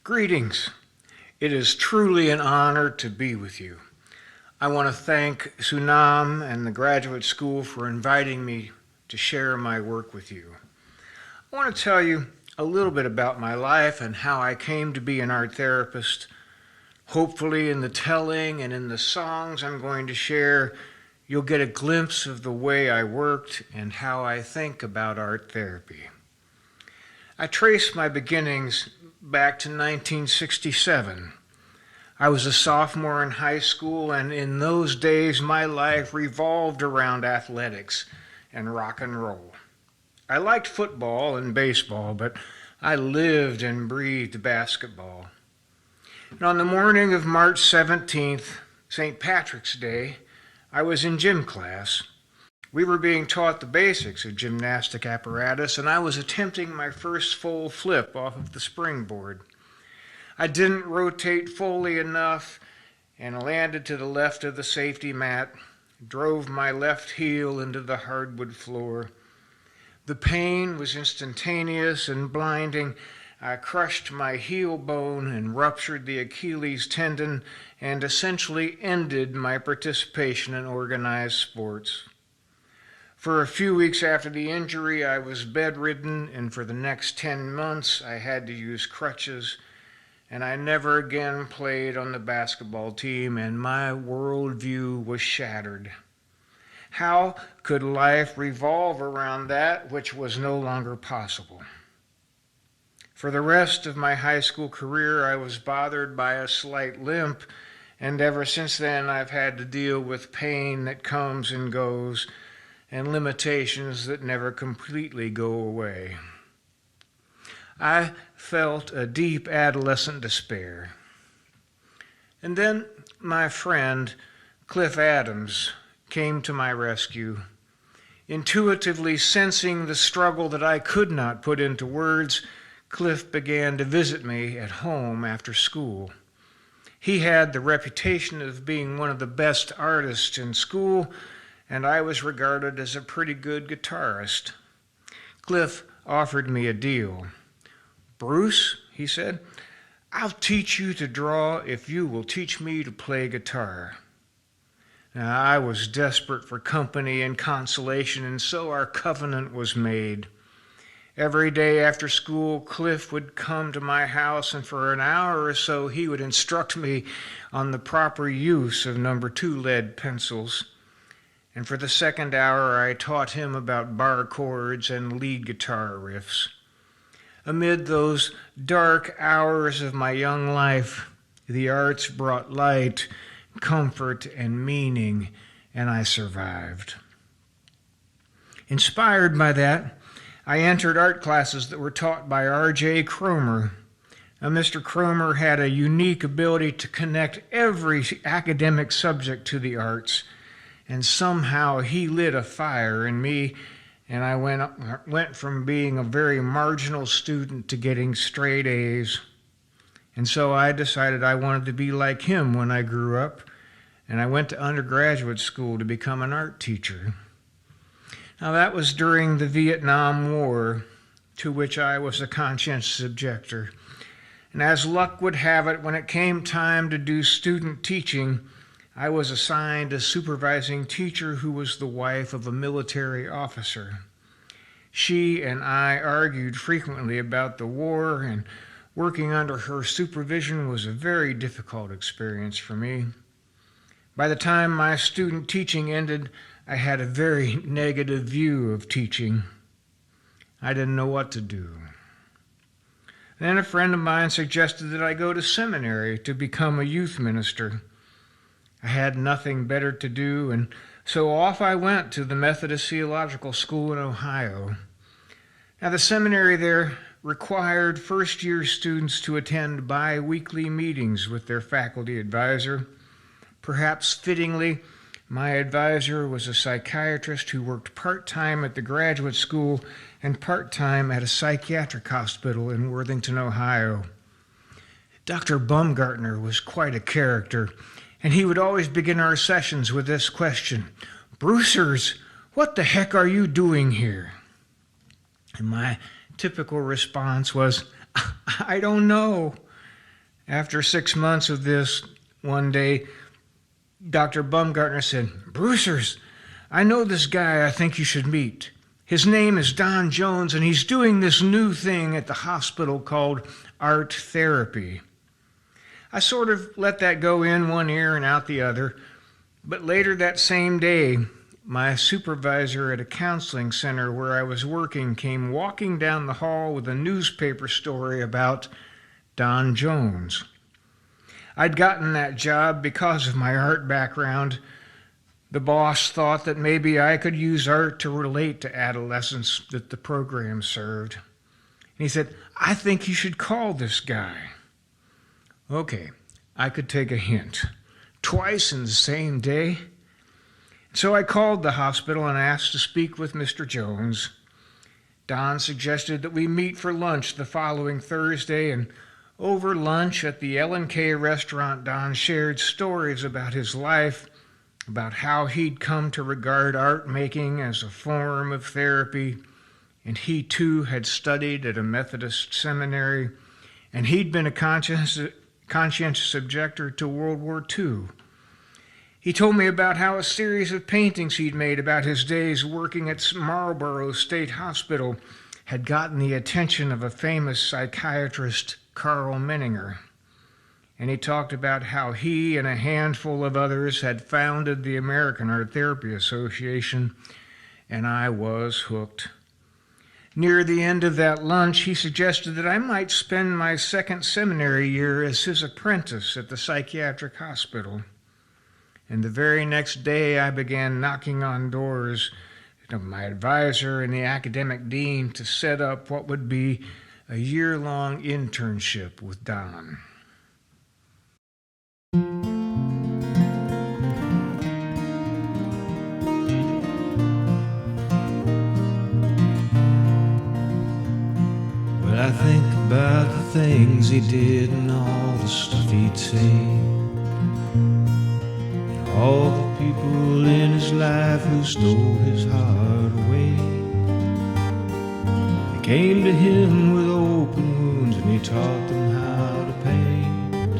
Greetings. It is truly an honor to be with you. I want to thank Sunam and the graduate school for inviting me to share my work with you. I want to tell you a little bit about my life and how I came to be an art therapist. Hopefully in the telling and in the songs I'm going to share, you'll get a glimpse of the way I worked and how I think about art therapy. I trace my beginnings back to 1967. I was a sophomore in high school, and in those days my life revolved around athletics and rock and roll. I liked football and baseball, but I lived and breathed basketball. And on the morning of March 17th, St. Patrick's Day, I was in gym class. We were being taught the basics of gymnastic apparatus, and I was attempting my first full flip off of the springboard. I didn't rotate fully enough and landed to the left of the safety mat, drove my left heel into the hardwood floor. The pain was instantaneous and blinding. I crushed my heel bone and ruptured the Achilles tendon and essentially ended my participation in organized sports. For a few weeks after the injury, I was bedridden, and for the next 10 months, I had to use crutches, and I never again played on the basketball team, and my worldview was shattered. How could life revolve around that which was no longer possible? For the rest of my high school career, I was bothered by a slight limp, and ever since then, I've had to deal with pain that comes and goes, and limitations that never completely go away. I felt a deep adolescent despair. And then my friend, Cliff Adams, came to my rescue. Intuitively sensing the struggle that I could not put into words, Cliff began to visit me at home after school. He had the reputation of being one of the best artists in school, and I was regarded as a pretty good guitarist. Cliff offered me a deal. "Bruce," he said, "I'll teach you to draw if you will teach me to play guitar." Now, I was desperate for company and consolation, and so our covenant was made. Every day after school, Cliff would come to my house, and for an hour or so he would instruct me on the proper use of number 2 lead pencils. And for the second hour, I taught him about bar chords and lead guitar riffs. Amid those dark hours of my young life, the arts brought light, comfort, and meaning, and I survived. Inspired by that, I entered art classes that were taught by R.J. Cromer. Now, Mr. Cromer had a unique ability to connect every academic subject to the arts, and somehow he lit a fire in me, and I went from being a very marginal student to getting straight A's. And so I decided I wanted to be like him when I grew up, and I went to undergraduate school to become an art teacher. Now, that was during the Vietnam War, to which I was a conscientious objector. And as luck would have it, when it came time to do student teaching, I was assigned a supervising teacher who was the wife of a military officer. She and I argued frequently about the war, and working under her supervision was a very difficult experience for me. By the time my student teaching ended, I had a very negative view of teaching. I didn't know what to do. Then a friend of mine suggested that I go to seminary to become a youth minister. I had nothing better to do, and so off I went to the Methodist Theological School in Ohio. Now, the seminary there required first-year students to attend bi-weekly meetings with their faculty advisor. Perhaps fittingly, my advisor was a psychiatrist who worked part-time at the graduate school and part-time at a psychiatric hospital in Worthington, Ohio. Dr. Baumgartner was quite a character, and he would always begin our sessions with this question: "Brucers, what the heck are you doing here?" And my typical response was, "I don't know." After 6 months of this, one day, Dr. Baumgartner said, "Brucers, I know this guy I think you should meet. His name is Don Jones, and he's doing this new thing at the hospital called art therapy." I sort of let that go in one ear and out the other, but later that same day, my supervisor at a counseling center where I was working came walking down the hall with a newspaper story about Don Jones. I'd gotten that job because of my art background. The boss thought that maybe I could use art to relate to adolescents that the program served. And he said, "I think you should call this guy." Okay, I could take a hint. Twice in the same day. So I called the hospital and asked to speak with Mr. Jones. Don suggested that we meet for lunch the following Thursday, and over lunch at the L&K restaurant, Don shared stories about his life, about how he'd come to regard art making as a form of therapy, and he too had studied at a Methodist seminary, and he'd been a conscientious objector to World War II. He told me about how a series of paintings he'd made about his days working at Marlborough State Hospital had gotten the attention of a famous psychiatrist, Carl Menninger. And he talked about how he and a handful of others had founded the American Art Therapy Association, and I was hooked. Near the end of that lunch, he suggested that I might spend my second seminary year as his apprentice at the psychiatric hospital. And the very next day, I began knocking on doors of my advisor and the academic dean to set up what would be a year-long internship with Don. Well, I think about the things he did and all the stuff he'd say. All the people in his life who stole his heart away. They came to him with open wounds and he taught them how to paint.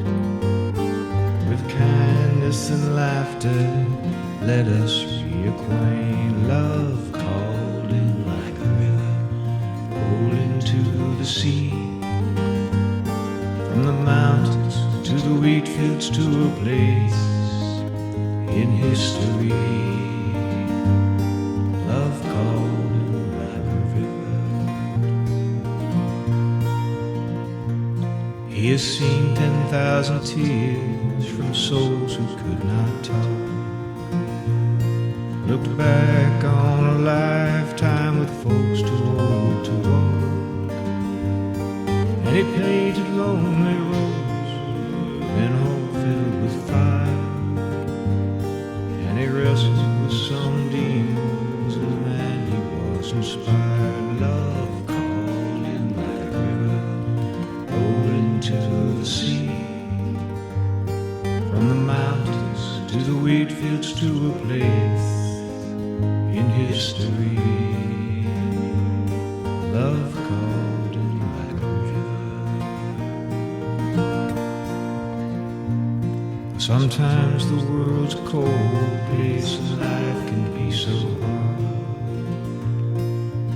With kindness and laughter, let us reacquaint. Love called in like a river, rolling to the sea. From the mountains to the wheat fields to a place in history, love called him like a river. He has seen 10,000 tears from souls who could not talk. Looked back on a lifetime with folks too old to walk. And he painted lonely roads and all filled with fire. He wrestled with some demons, and man, he was inspired. Love called him like a river, rolling to the sea. From the mountains to the wheat fields to a place in history. Love called him like a river. Sometimes the world's a cold place and life can be so hard.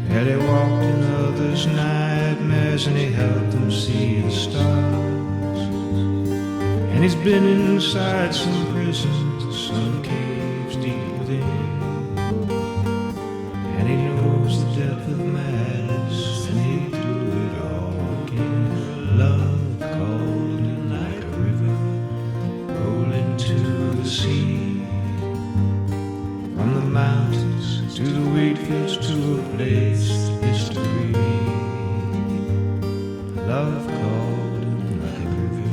Yet he walked in others' nightmares and he helped them see the stars. And he's been inside some prisons, some caves deep within. And he knows the depth of madness and he do it all again. Love called him like a river, rolling to the sea. From the mountains to the wheat fields to a place history. Love called him like a river.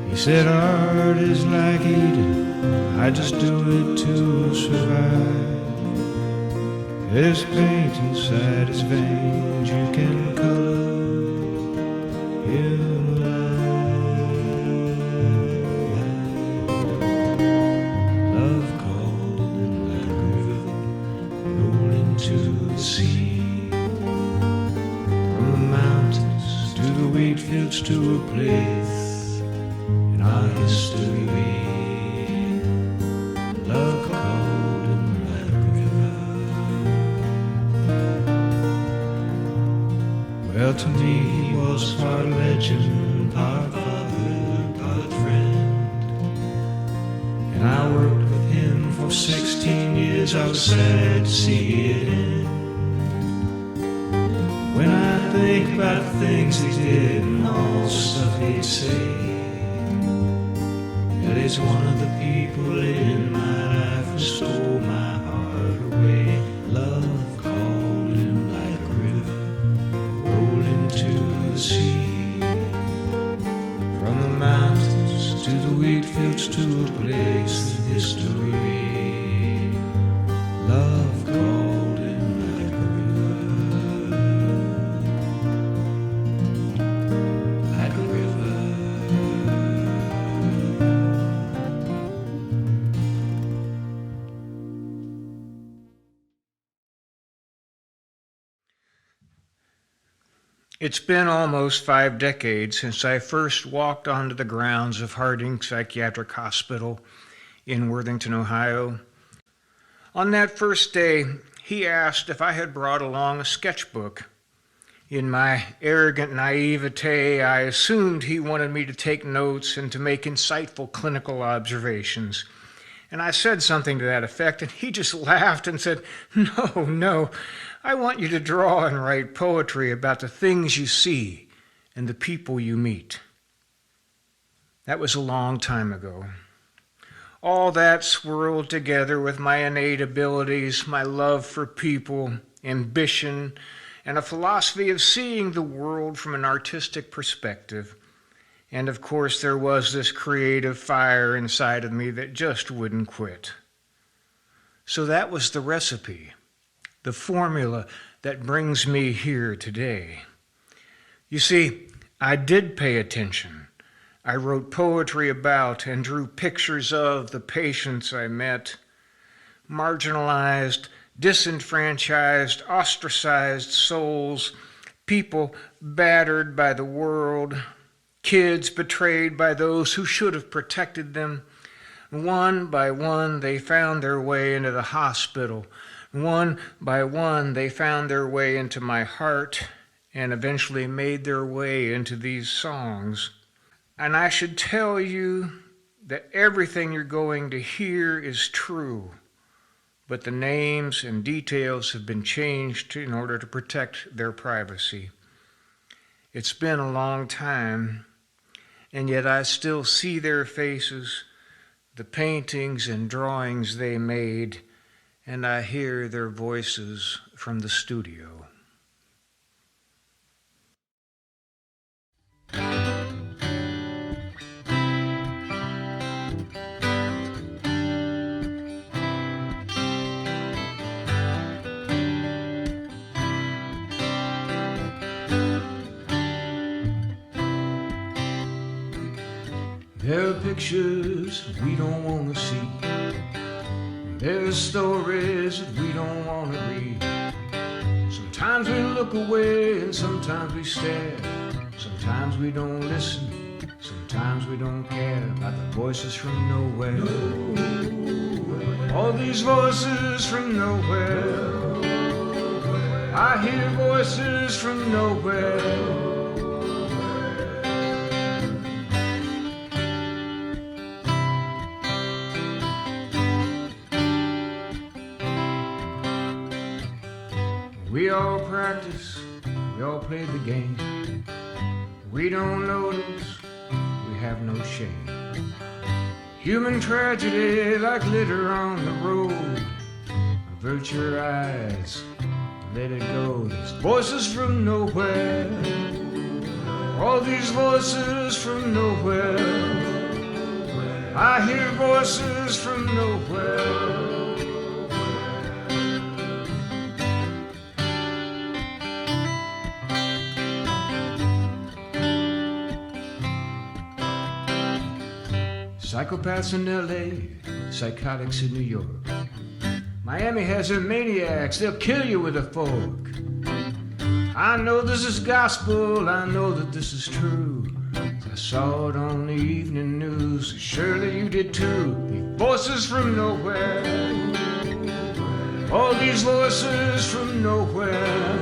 He said art is like eating, I just do it to survive. There's paint inside his veins, you can color him alive. Love called him like a river, rolling to the sea. From the mountains wheat fields to a place in our history. Love called him like a river. Well, to me he was part legend, part father, part friend. And I worked with him for 16 years. I was sad to see it end. When I think about the things he did and all the stuff he'd say, that he's one of the people in my life who stole my heart away. Love called him like a river, rolled into the sea. From the mountains to the wheat fields to a place in history. Love called him like a river, like a river. It's been almost 5 decades since I first walked onto the grounds of Harding Psychiatric Hospital in Worthington, Ohio. On that first day, he asked if I had brought along a sketchbook. In my arrogant naivete, I assumed he wanted me to take notes and to make insightful clinical observations. And I said something to that effect, and he just laughed and said, No, I want you to draw and write poetry about the things you see and the people you meet. That was a long time ago. All that swirled together with my innate abilities, my love for people, ambition, and a philosophy of seeing the world from an artistic perspective. And of course, there was this creative fire inside of me that just wouldn't quit. So that was the recipe, the formula that brings me here today. You see, I did pay attention. I wrote poetry about and drew pictures of the patients I met, marginalized, disenfranchised, ostracized souls, people battered by the world, kids betrayed by those who should have protected them. One by one, they found their way into the hospital. One by one, they found their way into my heart and eventually made their way into these songs. And I should tell you that everything you're going to hear is true, but the names and details have been changed in order to protect their privacy. It's been a long time, and yet I still see their faces, the paintings and drawings they made, and I hear their voices from the studio. There are pictures we don't want to see. There are stories that we don't want to read. Sometimes we look away and sometimes we stare. Sometimes we don't listen. Sometimes we don't care about the voices from nowhere. All these voices from nowhere. I hear voices from nowhere. We all practice, we all play the game. We don't notice, we have no shame. Human tragedy like litter on the road. Avert your eyes, let it go. These voices from nowhere. All these voices from nowhere. I hear voices from nowhere. Psychopaths in LA, psychotics in New York. Miami has their maniacs, they'll kill you with a fork. I know this is gospel, I know that this is true. I saw it on the evening news, surely you did too. The voices from nowhere, all these voices from nowhere.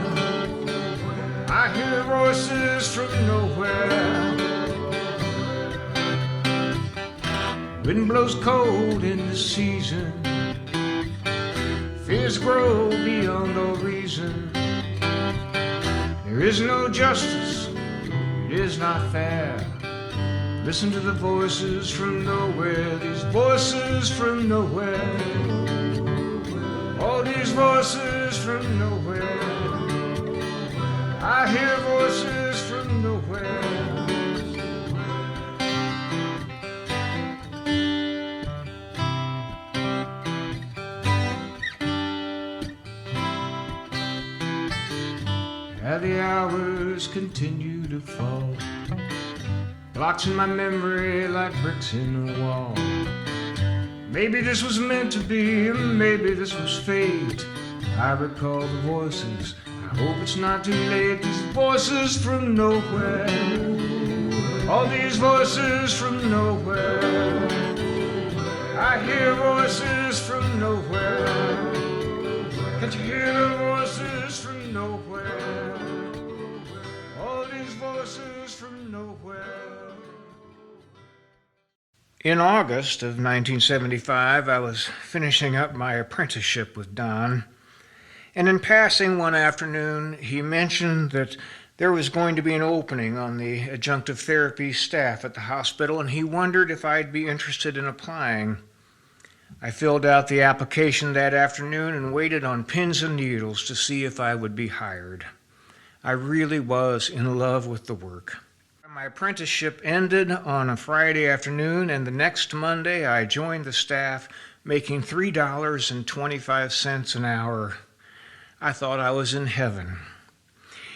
I hear voices from nowhere. Wind blows cold in the season, fears grow beyond all reason. There is no justice, it is not fair. Listen to the voices from nowhere, these voices from nowhere. All these voices from nowhere. I hear voices from nowhere. How the hours continue to fall, blocks in my memory like bricks in a wall. Maybe this was meant to be, maybe this was fate. I recall the voices, I hope it's not too late. These voices from nowhere, all these voices from nowhere. I hear voices from nowhere. Can't you hear the voices from nowhere? All these voices from nowhere. In August of 1975, I was finishing up my apprenticeship with Don, and in passing one afternoon, he mentioned that there was going to be an opening on the adjunctive therapy staff at the hospital, and he wondered if I'd be interested in applying. I filled out the application that afternoon and waited on pins and needles to see if I would be hired. I really was in love with the work. My apprenticeship ended on a Friday afternoon, and the next Monday I joined the staff, making $3.25 an hour. I thought I was in heaven.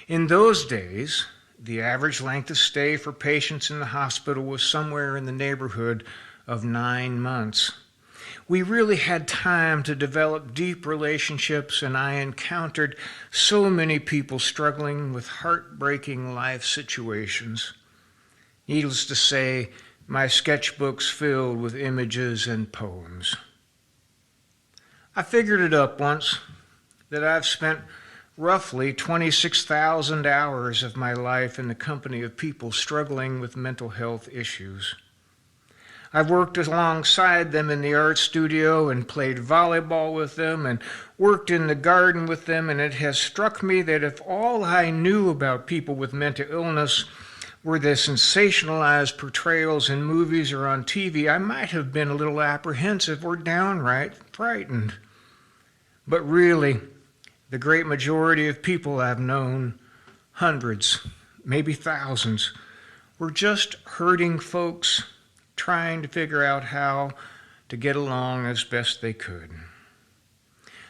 In those days, the average length of stay for patients in the hospital was somewhere in the neighborhood of 9 months. We really had time to develop deep relationships, and I encountered so many people struggling with heartbreaking life situations. Needless to say, my sketchbooks filled with images and poems. I figured it up once that I've spent roughly 26,000 hours of my life in the company of people struggling with mental health issues. I've worked alongside them in the art studio and played volleyball with them and worked in the garden with them, and it has struck me that if all I knew about people with mental illness were the sensationalized portrayals in movies or on TV, I might have been a little apprehensive or downright frightened. But really, the great majority of people I've known, hundreds, maybe thousands, were just hurting folks trying to figure out how to get along as best they could.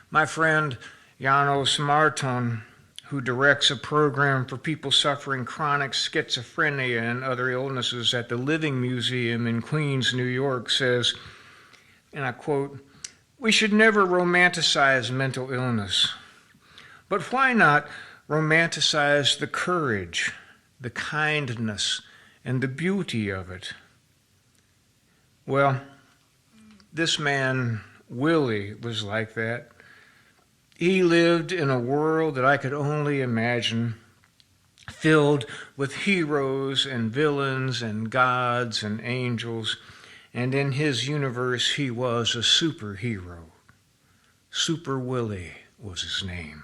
My friend Janos Marton, who directs a program for people suffering chronic schizophrenia and other illnesses at the Living Museum in Queens, New York, says, and I quote, "We should never romanticize mental illness, but why not romanticize the courage, the kindness, and the beauty of it?" Well, this man, Willie, was like that. He lived in a world that I could only imagine, filled with heroes and villains and gods and angels, and in his universe he was a superhero. Super Willie was his name.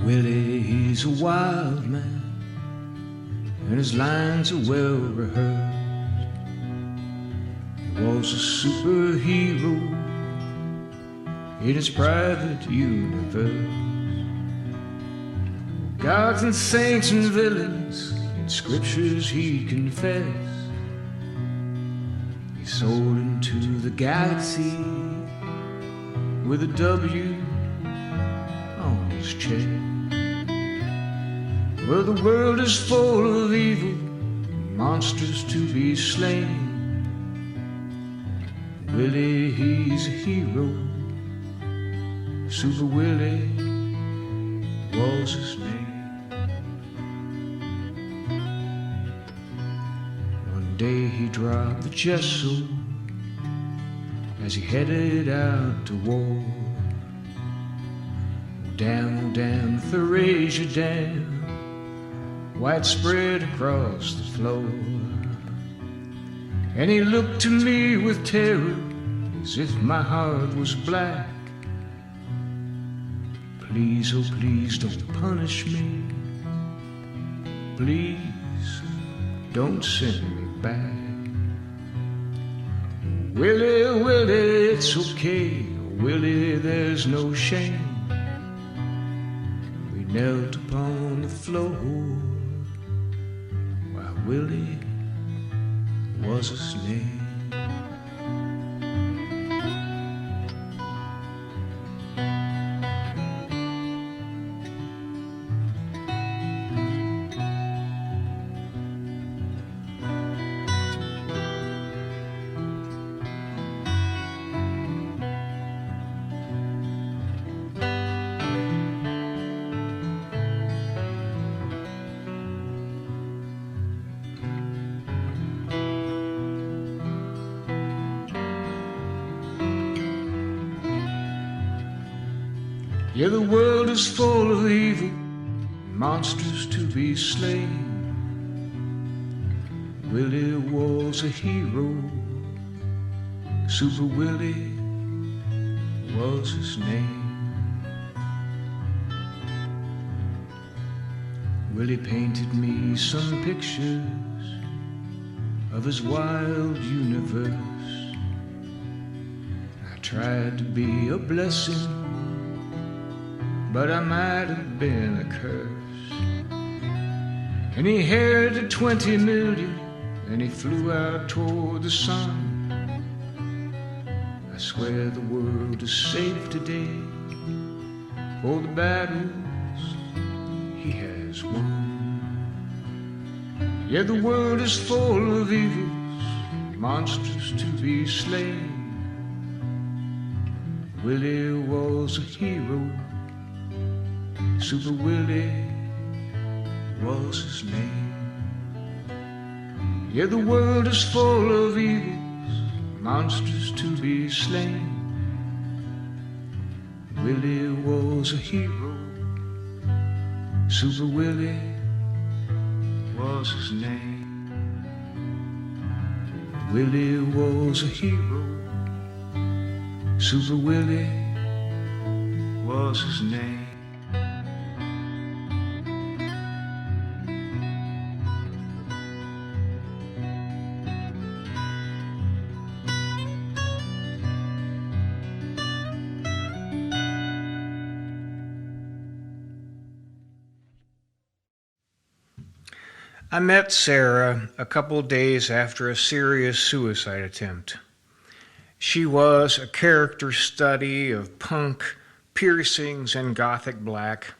Willie, he's a wild man, and his lines are well rehearsed. He was a superhero in his private universe. Gods and saints and villains in scriptures he confessed. He soared into the galaxy with a W on his chest. Well, the world is full of evil, monsters to be slain. Willie, he's a hero Super Willie was his name. One day he dropped the gesso as he headed out to war. Down, down the Thuringia Dam, widespread across the floor. And he looked to me with terror as if my heart was black. Please, oh please, don't punish me. Please, don't send me back. Willie, Willie, it's okay. Willie, there's no shame. We knelt upon the floor while Willie was his name. Yeah, the world is full of evil, monsters to be slain. Willie was a hero, Super Willie was his name. Willie painted me some pictures of his wild universe. I tried to be a blessing, but I might have been a curse. And he inherited 20 million, and he flew out toward the sun. I swear the world is safe today, for the battles he has won. Yeah, the world is full of evils, monsters to be slain. Willie was a hero, Super Willie was his name. Yeah, the world is full of evils, monsters to be slain. Willie was a hero, Super Willie was his name. Willie was a hero, Super Willie was his name. I met Sarah a couple days after a serious suicide attempt. She was a character study of punk, piercings, and gothic black.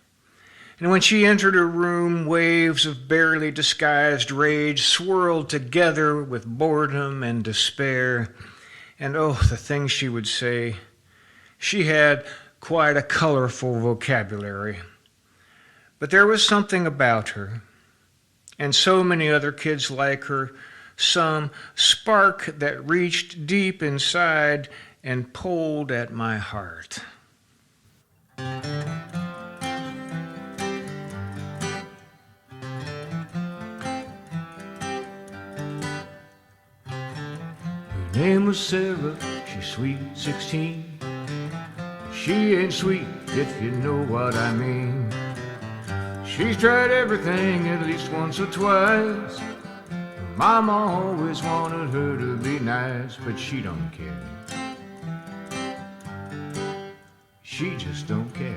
And when she entered a room, waves of barely disguised rage swirled together with boredom and despair. And oh, the things she would say. She had quite a colorful vocabulary. But there was something about her, and so many other kids like her, some spark that reached deep inside and pulled at my heart. Her name was Sarah, she's sweet 16. She ain't sweet if you know what I mean. She's tried everything at least once or twice. Her mama always wanted her to be nice, but she don't care. She just don't care.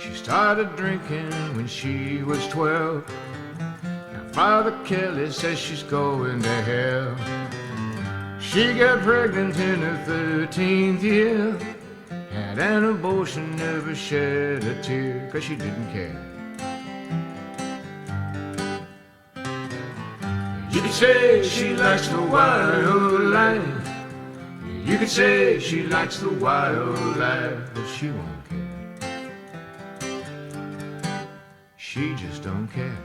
She started drinking when she was 12. Now Father Kelly says she's going to hell. She got pregnant in her 13th year, had an abortion, never shed a tear, 'cause she didn't care. You could say she likes the wild life. You could say she likes the wild life, but she won't care. She just don't care.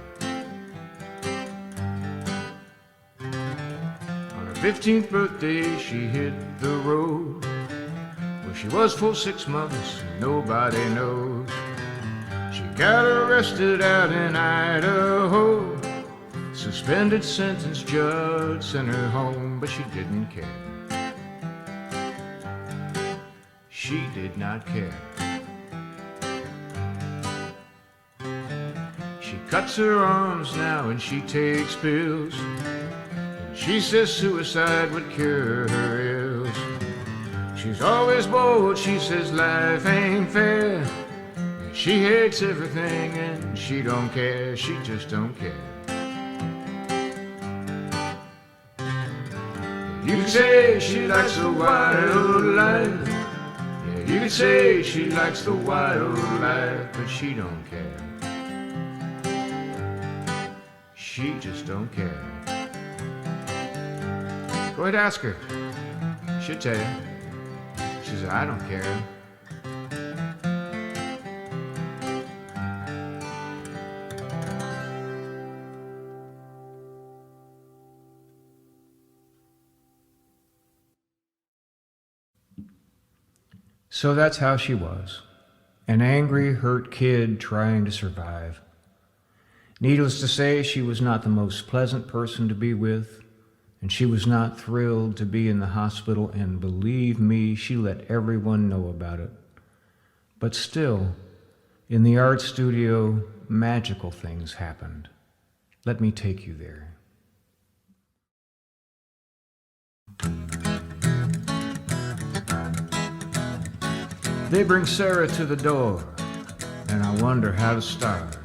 On her 15th birthday, she hit the road. Well, she was full 6 months, and nobody knows. She got arrested out in Idaho. Suspended sentence, judge sent her home, but she didn't care. She did not care. She cuts her arms now and she takes pills. And she says suicide would cure her ills. She's always bold, she says life ain't fair. And she hates everything and she don't care, she just don't care. You could say she likes the wild life. Yeah, you could say she likes the wild life, but she don't care. She just don't care. Go ahead, ask her. She'll tell you. She says, I don't care. So that's how she was, an angry, hurt kid trying to survive. Needless to say, she was not the most pleasant person to be with, and she was not thrilled to be in the hospital, and believe me, she let everyone know about it. But still, in the art studio, magical things happened. Let me take you there. They bring Sarah to the door, and I wonder how to start.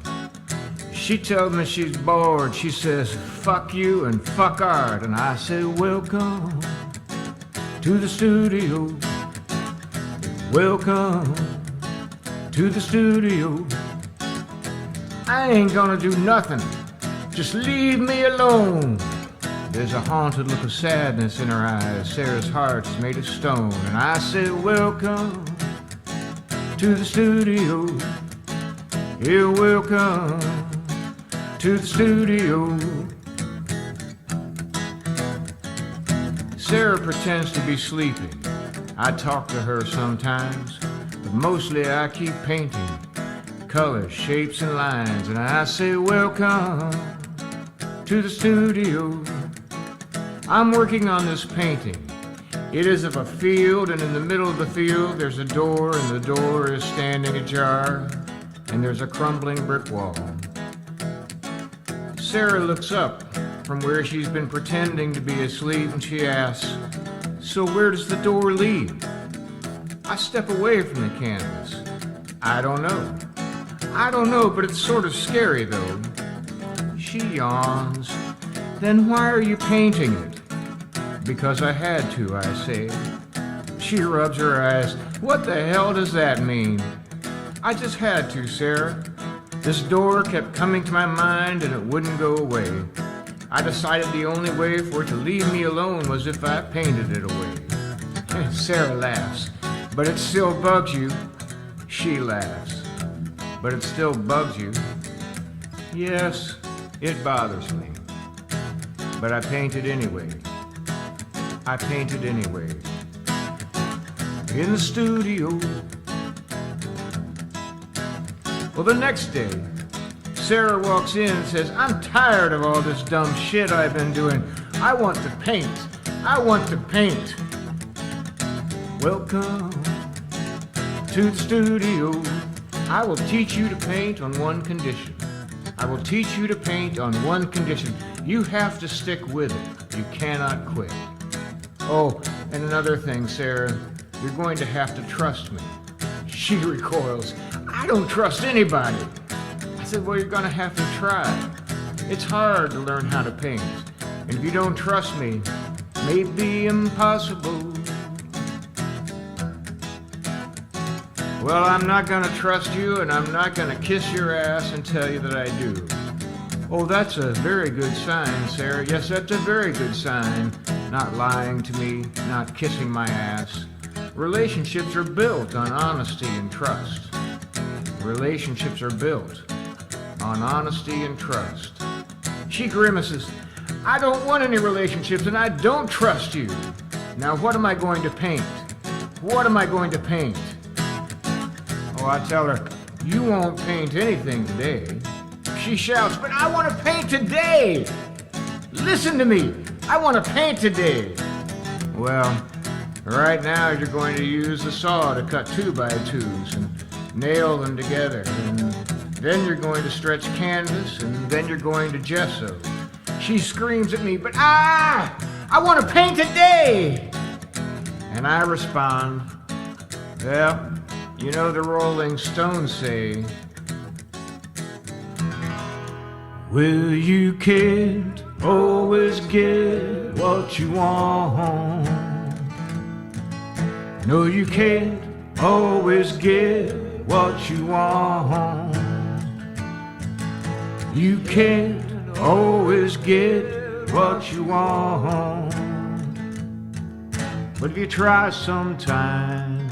She tells me she's bored. She says, fuck you and fuck art. And I say, welcome to the studio. Welcome to the studio. I ain't gonna do nothing. Just leave me alone. There's a haunted look of sadness in her eyes. Sarah's heart's made of stone. And I say, welcome to the studio. You're welcome to the studio. Sarah pretends to be sleeping. I talk to her sometimes, but mostly I keep painting colors, shapes, and lines. And I say, welcome to the studio. I'm working on this painting. It is of a field, and in the middle of the field there's a door, and the door is standing ajar, and there's a crumbling brick wall. Sarah looks up from where she's been pretending to be asleep, and she asks, so where does the door lead? I step away from the canvas. I don't know, but it's sort of scary though. She yawns. Then why are you painting it? Because I had to, I say. She rubs her eyes. What the hell does that mean? I just had to, Sarah. This door kept coming to my mind and it wouldn't go away. I decided the only way for it to leave me alone was if I painted it away. Sarah laughs. But it still bugs you. She laughs. But it still bugs you. Yes, it bothers me. But I painted anyway. I painted anyway. In the studio. Well, the next day, Sarah walks in and says, I'm tired of all this dumb shit I've been doing. I want to paint. I want to paint. Welcome to the studio. I will teach you to paint on one condition. I will teach you to paint on one condition. You have to stick with it. You cannot quit. Oh, and another thing, Sarah, you're going to have to trust me. She recoils. I don't trust anybody. I said, well, you're going to have to try. It's hard to learn how to paint. And if you don't trust me, it may be impossible. Well, I'm not going to trust you, and I'm not going to kiss your ass and tell you that I do. Oh, that's a very good sign, Sarah. Yes, that's a very good sign. Not lying to me, not kissing my ass. Relationships are built on honesty and trust. Relationships are built on honesty and trust. She grimaces. I don't want any relationships and I don't trust you. Now what am I going to paint? What am I going to paint? Oh, I tell her, you won't paint anything today. She shouts, but I want to paint today. Listen to me. I want to paint today. Well, right now you're going to use the saw to cut 2x2s and nail them together. And then you're going to stretch canvas and then you're going to gesso. She screams at me, but I want to paint today. And I respond, well, you know the Rolling Stones say, well, you can't always get what you want. No, you can't always get what you want. You can't always get what you want. But if you try sometime,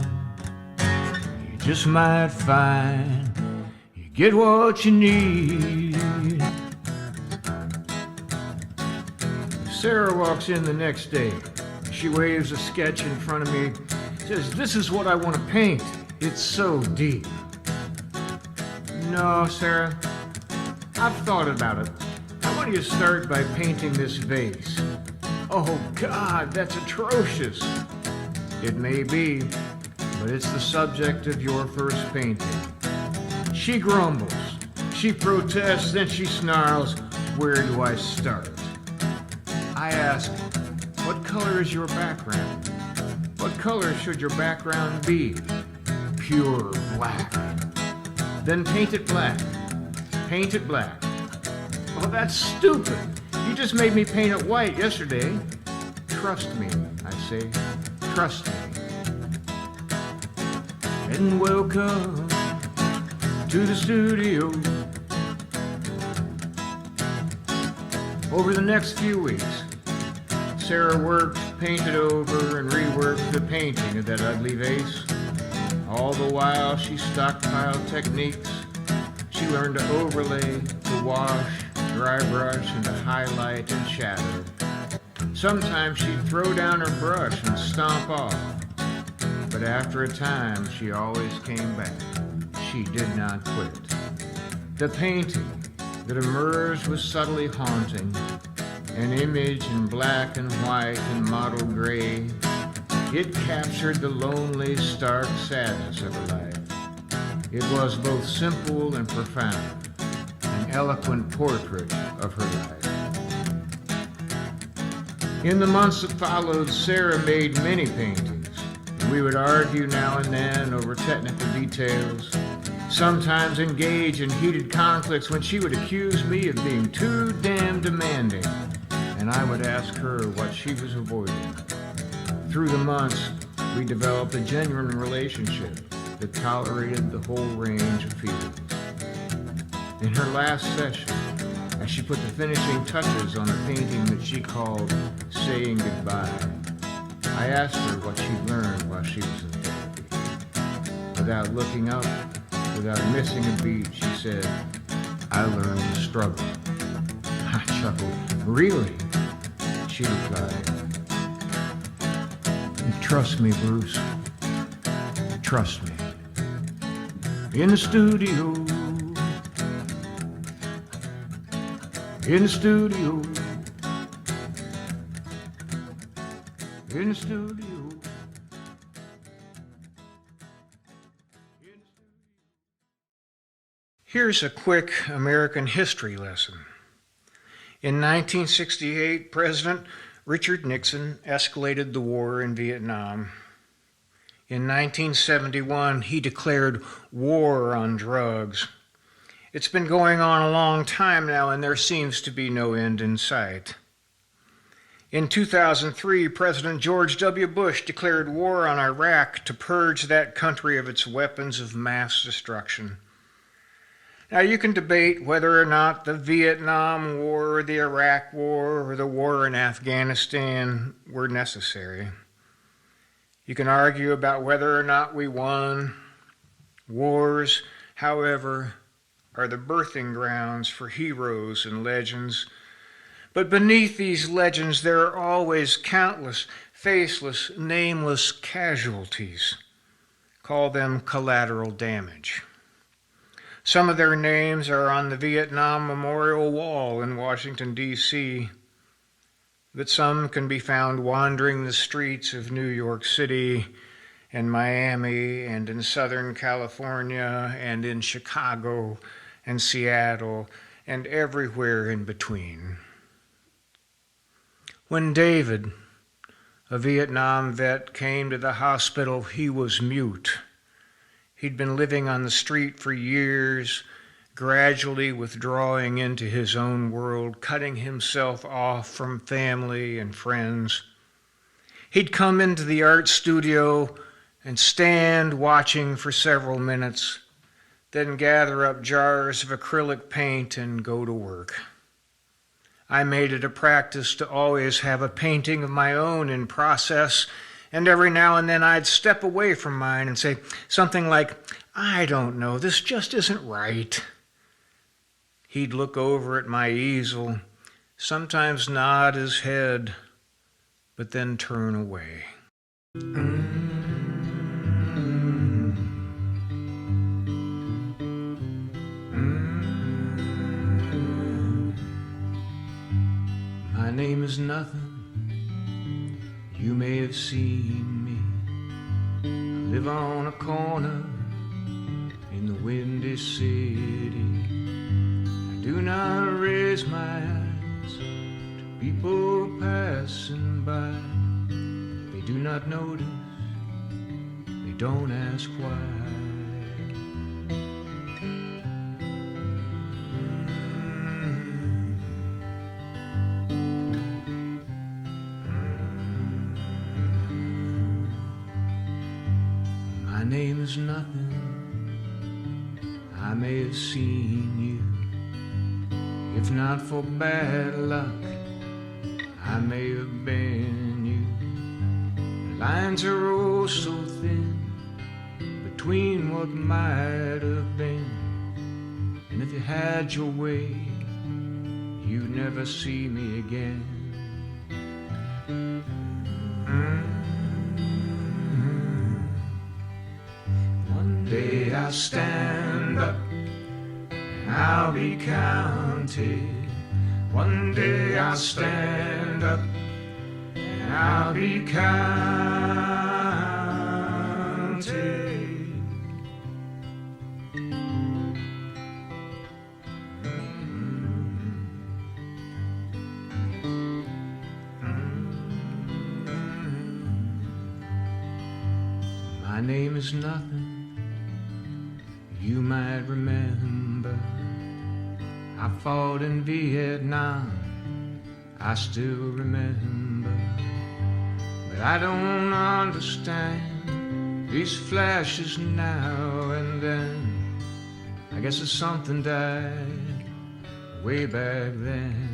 you just might find you get what you need. Sarah walks in the next day. She waves a sketch in front of me. Says, this is what I want to paint. It's so deep. No, Sarah, I've thought about it. I want you to start by painting this vase. Oh, God, that's atrocious. It may be, but it's the subject of your first painting. She grumbles. She protests, then she snarls, where do I start? I ask, what color is your background? What color should your background be? Pure black. Then paint it black. Paint it black. Oh, that's stupid. You just made me paint it white yesterday. Trust me, I say. Trust me. And welcome to the studio. Over the next few weeks, Sarah worked, painted over, and reworked the painting of that ugly vase. All the while she stockpiled techniques. She learned to overlay, to wash, dry brush, and to highlight and shadow. Sometimes she'd throw down her brush and stomp off. But after a time, she always came back. She did not quit. The painting that emerged was subtly haunting, an image in black and white and mottled gray. It captured the lonely, stark sadness of her life. It was both simple and profound, an eloquent portrait of her life. In the months that followed, Sarah made many paintings. We would argue now and then over technical details, sometimes engage in heated conflicts when she would accuse me of being too damn demanding, and I would ask her what she was avoiding. Through the months, we developed a genuine relationship that tolerated the whole range of feelings. In her last session, as she put the finishing touches on a painting that she called Saying Goodbye, I asked her what she'd learned while she was in therapy. Without looking up, without missing a beat, she said, I learned to struggle. I chuckled. Really? She replied, trust me, Bruce. Trust me. In the studio. In the studio. In the studio. Here's a quick American history lesson. In 1968, President Richard Nixon escalated the war in Vietnam. In 1971, he declared war on drugs. It's been going on a long time now, and there seems to be no end in sight. In 2003, President George W. Bush declared war on Iraq to purge that country of its weapons of mass destruction. Now, you can debate whether or not the Vietnam War, or the Iraq War, or the war in Afghanistan were necessary. You can argue about whether or not we won. Wars, however, are the birthing grounds for heroes and legends. But beneath these legends, there are always countless, faceless, nameless casualties. Call them collateral damage. Some of their names are on the Vietnam Memorial Wall in Washington, D.C., but some can be found wandering the streets of New York City and Miami and in Southern California and in Chicago and Seattle and everywhere in between. When David, a Vietnam vet, came to the hospital, he was mute. He'd been living on the street for years, gradually withdrawing into his own world, cutting himself off from family and friends. He'd come into the art studio and stand watching for several minutes, then gather up jars of acrylic paint and go to work. I made it a practice to always have a painting of my own in process, and every now and then I'd step away from mine and say something like, "I don't know, this just isn't right." He'd look over at my easel, sometimes nod his head, but then turn away. My name is nothing. You may have seen me. I live on a corner in the windy city. I do not raise my eyes to people passing by. They do not notice. They don't ask why. My name is nothing. I may have seen you. If not for bad luck, I may have been you. The lines are oh so thin between what might have been. And if you had your way, you'd never see me again. One day I'll stand up and I'll be counted. One day I'll stand up and I'll be counted. My name is nothing. You might remember I fought in Vietnam. I still remember, but I don't understand these flashes now and then. I guess it's something died way back then.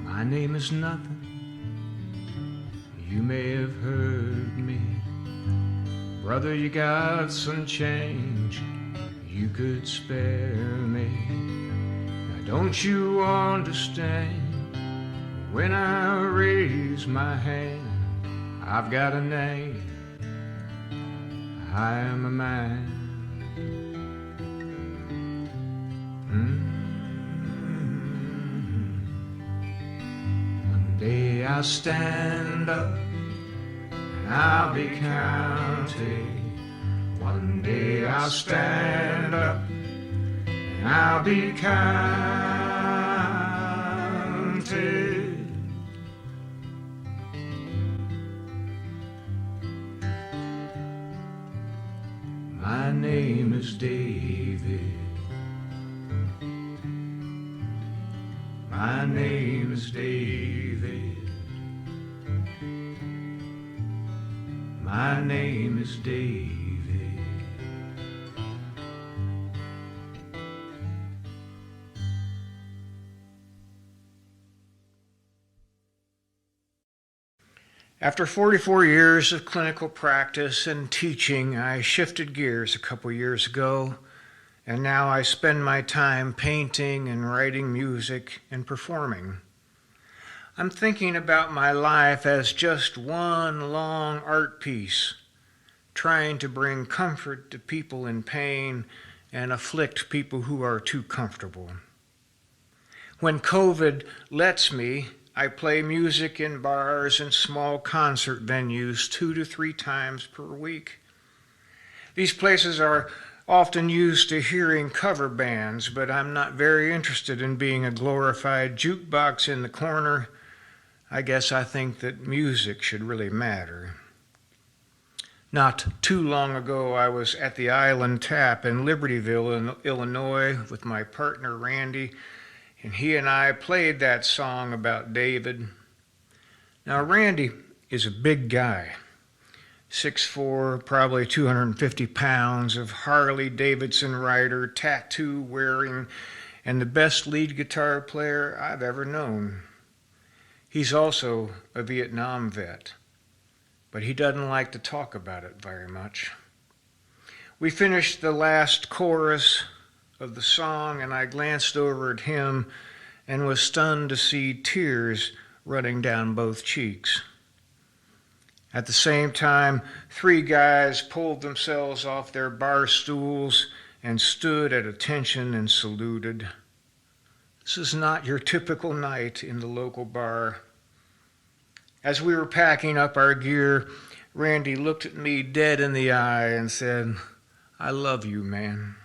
My name is nothing. You may have heard me. Brother, you got some change you could spare me. Now don't you understand? When I raise my hand, I've got a name. I am a man. One day I'll stand up and I'll be counted. One day I'll stand up and I'll be counted. My name is David. My name is David. My name is David. After 44 years of clinical practice and teaching, I shifted gears a couple years ago, and now I spend my time painting and writing music and performing. I'm thinking about my life as just one long art piece, trying to bring comfort to people in pain and afflict people who are too comfortable. When COVID lets me, I play music in bars and small concert venues 2 to 3 times per week. These places are often used to hearing cover bands, but I'm not very interested in being a glorified jukebox in the corner. I guess I think that music should really matter. Not too long ago, I was at the Island Tap in Libertyville, Illinois, with my partner Randy, and he and I played that song about David. Now, Randy is a big guy, 6'4", probably 250 pounds, of Harley-Davidson rider, tattoo-wearing, and the best lead guitar player I've ever known. He's also a Vietnam vet, but he doesn't like to talk about it very much. We finished the last chorus of the song, and I glanced over at him and was stunned to see tears running down both cheeks. At the same time, 3 guys pulled themselves off their bar stools and stood at attention and saluted. This is not your typical night in the local bar. As we were packing up our gear, Randy looked at me dead in the eye and said, "I love you, man."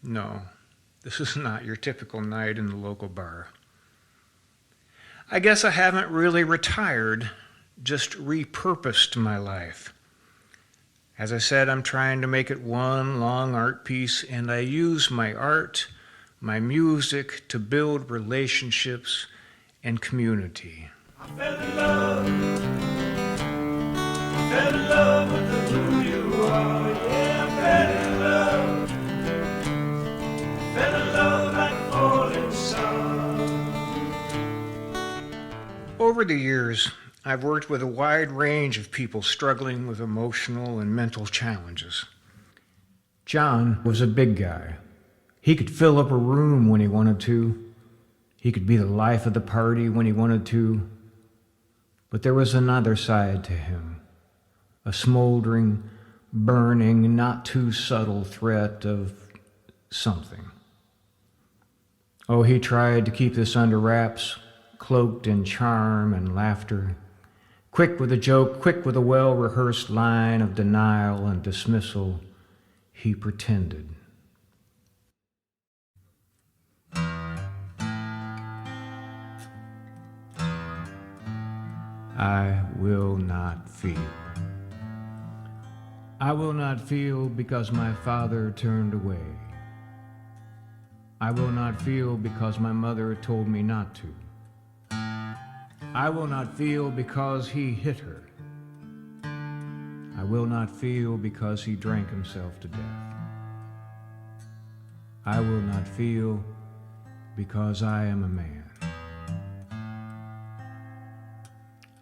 No, this is not your typical night in the local bar. I guess I haven't really retired, just repurposed my life. As I said, I'm trying to make it one long art piece, and I use my art, my music, to build relationships and community. I fell in love with who you are. Yeah, I fell in love. Fell in love like a falling star. Over the years, I've worked with a wide range of people struggling with emotional and mental challenges. John was a big guy. He could fill up a room when he wanted to. He could be the life of the party when he wanted to. But there was another side to him, a smoldering, burning, not too subtle threat of something. Oh, he tried to keep this under wraps, cloaked in charm and laughter, quick with a joke, quick with a well-rehearsed line of denial and dismissal. He pretended. I will not feel. I will not feel because my father turned away. I will not feel because my mother told me not to. I will not feel because he hit her. I will not feel because he drank himself to death. I will not feel because I am a man.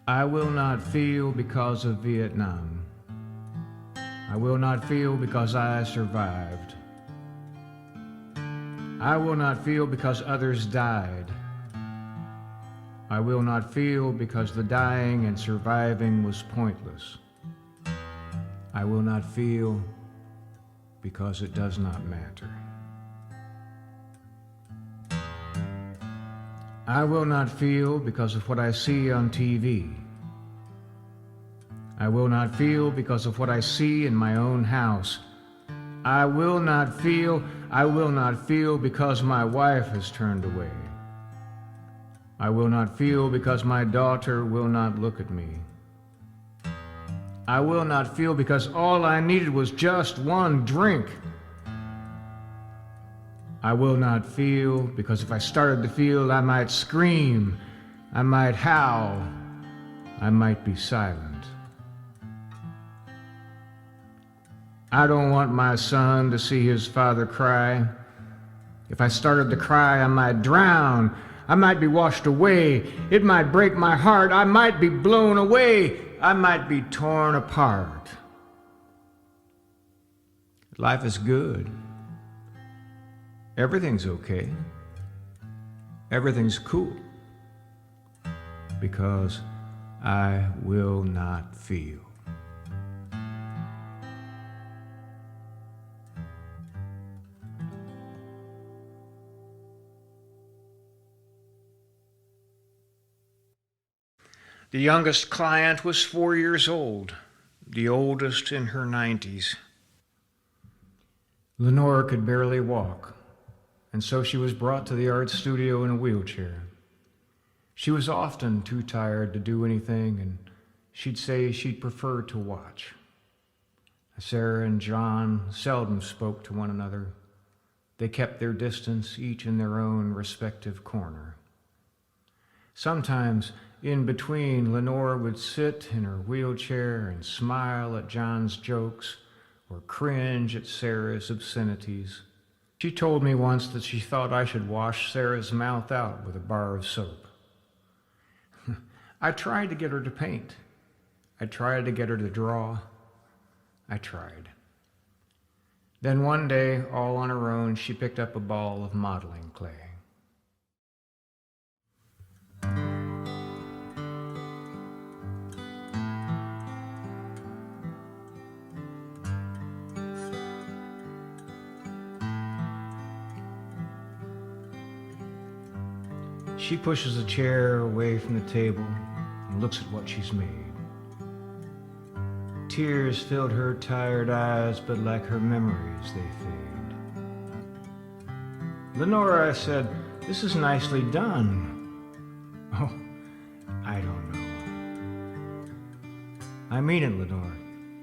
I will not feel because of Vietnam. I will not feel because I survived. I will not feel because others died. I will not feel because the dying and surviving was pointless. I will not feel because it does not matter. I will not feel because of what I see on TV. I will not feel because of what I see in my own house. I will not feel because my wife has turned away. I will not feel because my daughter will not look at me. I will not feel because all I needed was just one drink. I will not feel, because if I started to feel, I might scream, I might howl, I might be silent. I don't want my son to see his father cry. If I started to cry, I might drown, I might be washed away, it might break my heart, I might be blown away, I might be torn apart. Life is good. Everything's okay. Everything's cool. Because I will not feel. The youngest client was 4 years old, the oldest in her 90s. Lenore could barely walk, and so she was brought to the art studio in a wheelchair. She was often too tired to do anything, and she'd say she'd prefer to watch. Sarah and John seldom spoke to one another. They kept their distance, each in their own respective corner. Sometimes, in between, Lenore would sit in her wheelchair and smile at John's jokes or cringe at Sarah's obscenities. She told me once that she thought I should wash Sarah's mouth out with a bar of soap. I tried to get her to paint. I tried to get her to draw. I tried. Then one day, all on her own, she picked up a ball of modeling clay. She pushes a chair away from the table and looks at what she's made. Tears filled her tired eyes, but like her memories, they fade. Lenore, I said, this is nicely done. Oh, I don't know. I mean it, Lenore.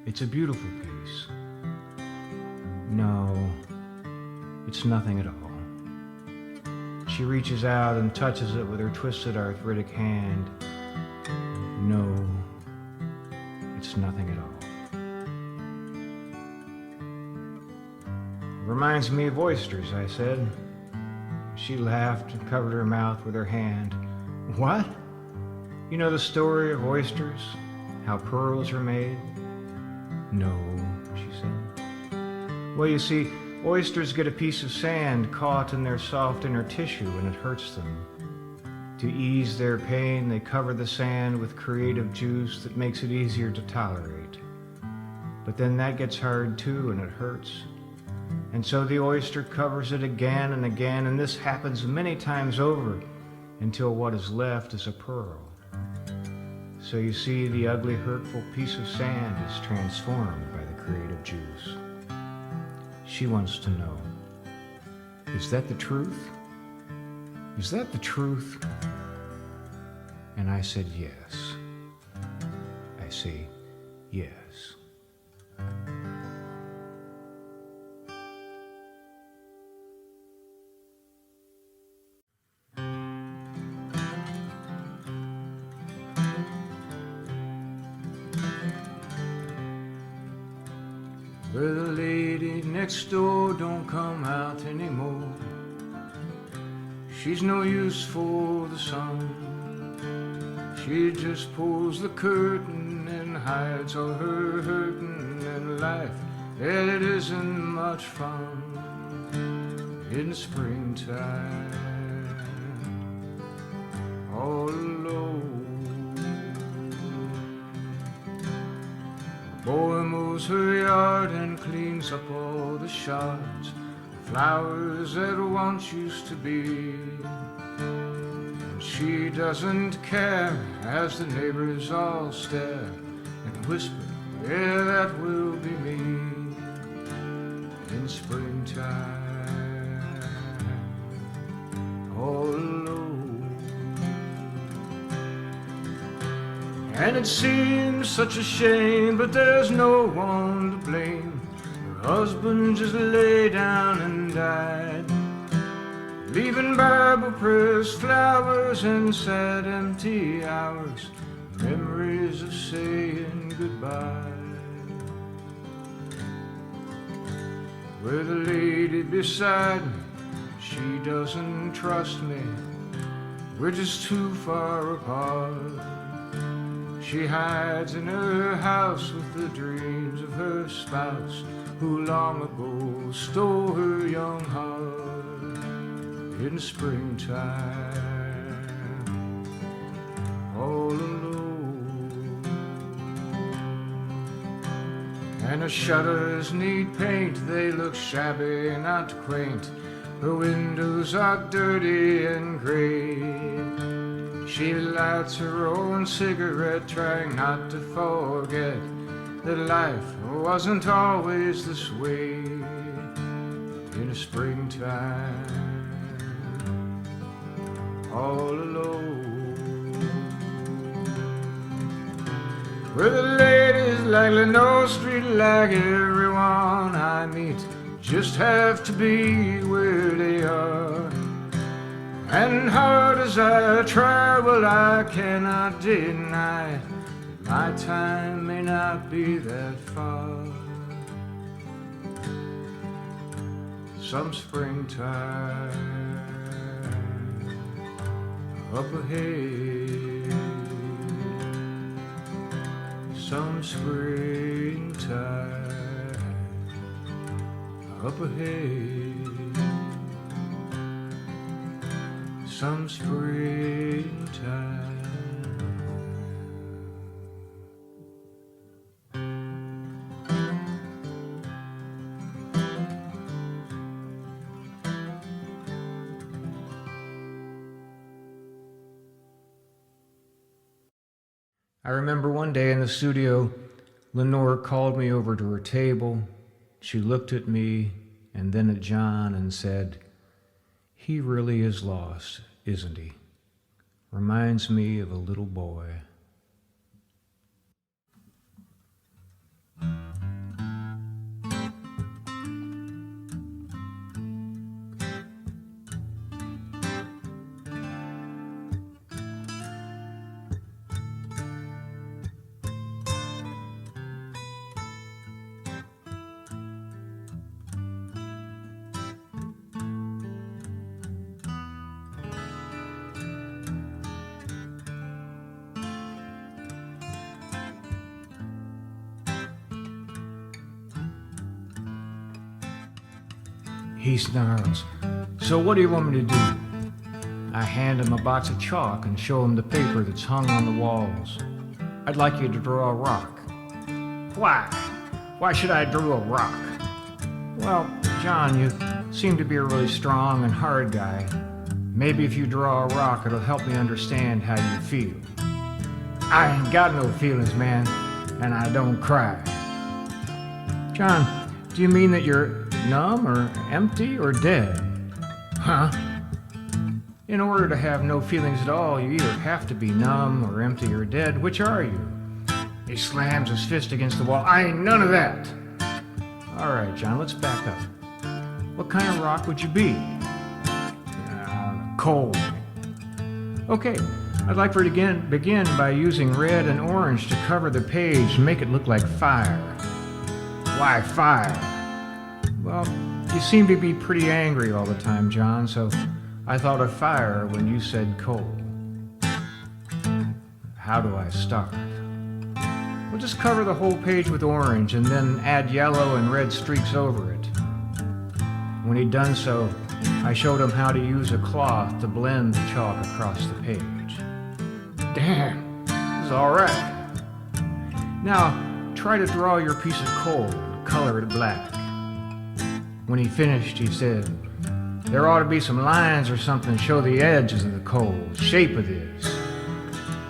It's a beautiful piece. No, it's nothing at all. She reaches out and touches it with her twisted arthritic hand. No, it's nothing at all. Reminds me of oysters, I said. She laughed and covered her mouth with her hand. What? You know the story of oysters? How pearls are made? No, she said. Well, you see, oysters get a piece of sand caught in their soft inner tissue and it hurts them. To ease their pain, they cover the sand with creative juice that makes it easier to tolerate. But then that gets hard too and it hurts. And so the oyster covers it again and again, and this happens many times over until what is left is a pearl. So you see, the ugly, hurtful piece of sand is transformed by the creative juice. She wants to know, is that the truth? Is that the truth? And I said yes. I say yes. Well, the lady next door don't come out anymore. She's no use for the sun. She just pulls the curtain and hides all her hurting and life. And it isn't much fun in springtime, all alone. Boy mows her yard and cleans up all the shards of flowers that once used to be. And she doesn't care as the neighbors all stare and whisper, yeah, that will be me in springtime, all alone. And it seems such a shame, but there's no one to blame. Her husband just lay down and died. leaving Bible press flowers and sad empty hours, memories of saying goodbye. With a lady beside me, she doesn't trust me, we're just too far apart. She hides in her house with the dreams of her spouse, who long ago stole her young heart in springtime, all alone. And her shutters need paint, they look shabby, not quaint. Her windows are dirty and gray. She lights her own cigarette, trying not to forget that life wasn't always this way in the springtime, all alone. Where the ladies like Lenoir Street, like everyone I meet, just have to be where they are. And hard as I try, well, I cannot deny that my time may not be that far. Some springtime up ahead, some springtime up ahead, some springtime. I remember one day in the studio, Lenore called me over to her table. She looked at me and then at John and said, "He really is lost, isn't he? Reminds me of a little boy." He snarls, "So what do you want me to do?" I hand him a box of chalk and show him the paper that's hung on the walls. "I'd like you to draw a rock." "Why? Why should I draw a rock?" "Well, John, you seem to be a really strong and hard guy. Maybe if you draw a rock, it'll help me understand how you feel." "I ain't got no feelings, man, and I don't cry." "John, do you mean that you're numb or empty or dead?" "Huh? In order to have no feelings at all, you either have to be numb or empty or dead. Which are you?" He slams his fist against the wall. "I ain't none of that." "All right, John, let's back up. What kind of rock would you be?" "Cold." "Okay, I'd like for you to begin by using red and orange to cover the page and make it look like fire." "Why fire?" "Well, you seem to be pretty angry all the time, John, so I thought of fire when you said coal." "How do I start?" "Well, just cover the whole page with orange and then add yellow and red streaks over it." When he'd done so, I showed him how to use a cloth to blend the chalk across the page. "Damn, this is all right. Now, try to draw your piece of coal and color it black." When he finished, he said, "There ought to be some lines or something to show the edges of the coal, the shape of this."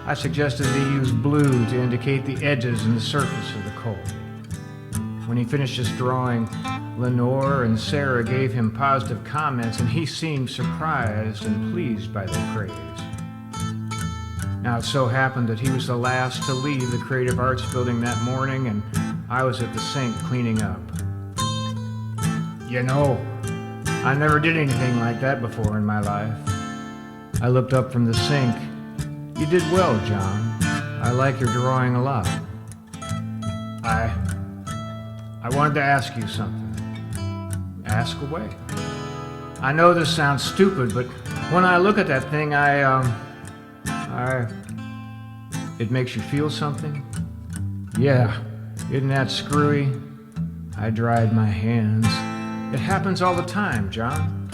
I suggested that he use blue to indicate the edges and the surface of the coal. When he finished his drawing, Lenore and Sarah gave him positive comments, and he seemed surprised and pleased by their praise. Now, it so happened that he was the last to leave the Creative Arts Building that morning, and I was at the sink cleaning up. "You know," I never did anything like that before in my life. I looked up from the sink. You did well, John. I like your drawing a lot. I wanted to ask you something. Ask away. I know this sounds stupid, but when I look at that thing, it makes you feel something? Yeah, isn't that screwy? I dried my hands. It happens all the time, John.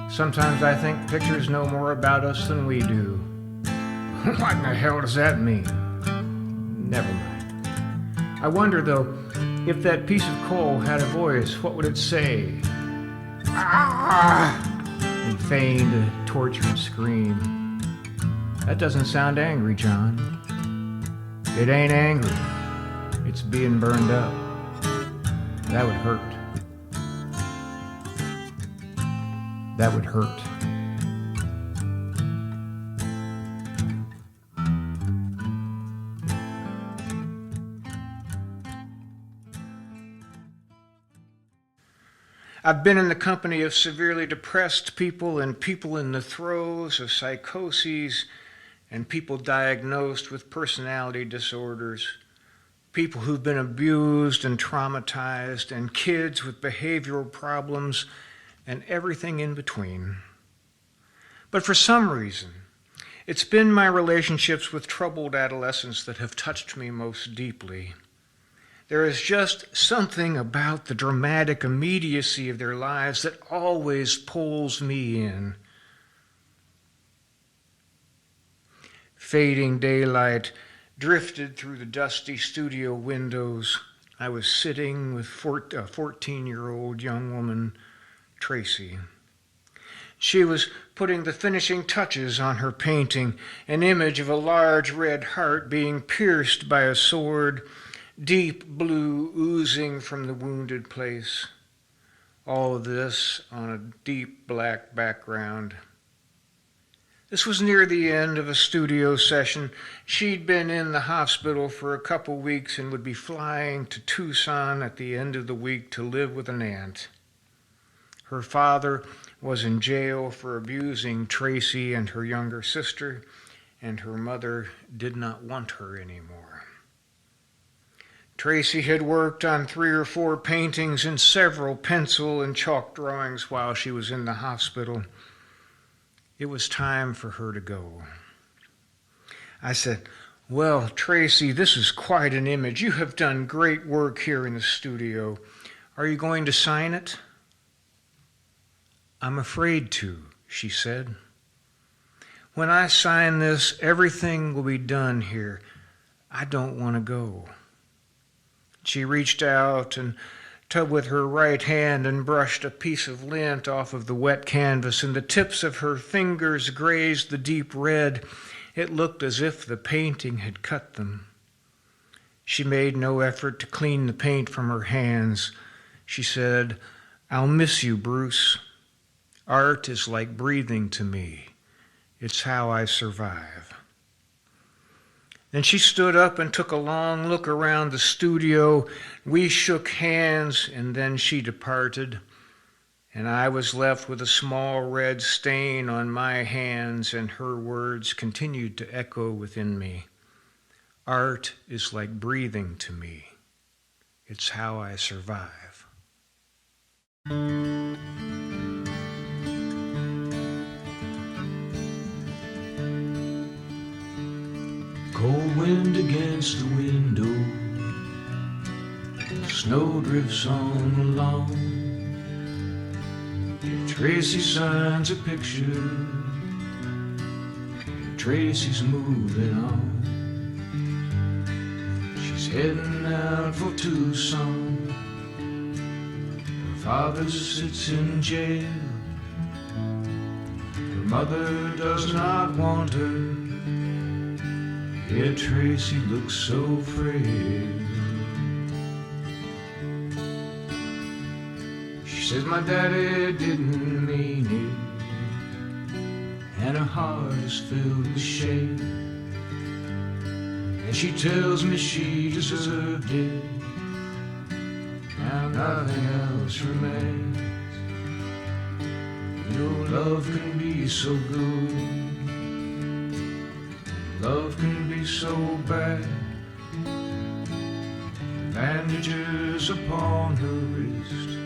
Sometimes I think pictures know more about us than we do. What in the hell does that mean? Never mind. I wonder, though, if that piece of coal had a voice, what would it say? Ah! And feigned a tortured scream. That doesn't sound angry, John. It ain't angry. It's being burned up. That would hurt. That would hurt. I've been in the company of severely depressed people and people in the throes of psychoses and people diagnosed with personality disorders, people who've been abused and traumatized, and kids with behavioral problems and everything in between. But for some reason, it's been my relationships with troubled adolescents that have touched me most deeply. There is just something about the dramatic immediacy of their lives that always pulls me in. Fading daylight drifted through the dusty studio windows. I was sitting with a 14-year-old young woman, Tracy. She was putting the finishing touches on her painting, an image of a large red heart being pierced by a sword, deep blue oozing from the wounded place. All of this on a deep black background. This was near the end of a studio session. She'd been in the hospital for a couple weeks and would be flying to Tucson at the end of the week to live with an aunt. Her father was in jail for abusing Tracy and her younger sister, and her mother did not want her anymore. Tracy had worked on 3 or 4 paintings and several pencil and chalk drawings while she was in the hospital. It was time for her to go. I said, "Well, Tracy, this is quite an image. You have done great work here in the studio. Are you going to sign it?" "I'm afraid to," she said. "When I sign this, everything will be done here. I don't want to go." She reached out and with her right hand and brushed a piece of lint off of the wet canvas, and the tips of her fingers grazed the deep red. It looked as if the painting had cut them. She made no effort to clean the paint from her hands. She said, "I'll miss you, Bruce. Art is like breathing to me. It's how I survive." Then she stood up and took a long look around the studio. We shook hands, and then she departed, and I was left with a small red stain on my hands, and her words continued to echo within me. Art is like breathing to me. It's how I survive. Cold wind against the window, snow drifts on the lawn. Tracy signs a picture, Tracy's moving on. She's heading out for Tucson. Her father sits in jail. Her mother does not want her. Yeah, Tracy looks so frail. She says my daddy didn't mean it, and her heart is filled with shame. And she tells me she deserved it. Now nothing else remains. You know, love can be so good, love can be so bad. Bandages upon her wrist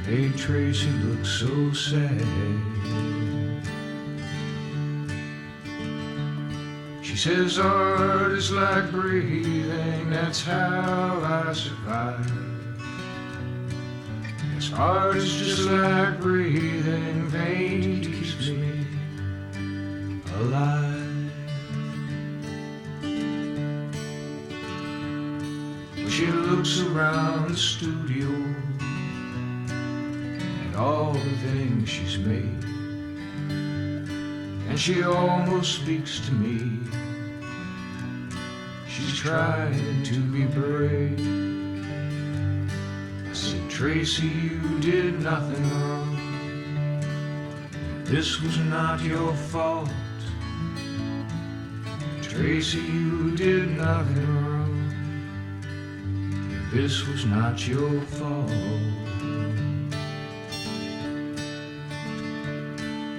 made Tracy look so sad. She says art is like breathing, that's how I survive. Yes, art is just like breathing, pain keeps me alive. She looks around the studio at all the things she's made, and she almost speaks to me. She's trying to be brave. I said, Tracy, you did nothing wrong. This was not your fault. Tracy, you did nothing wrong. This was not your fault.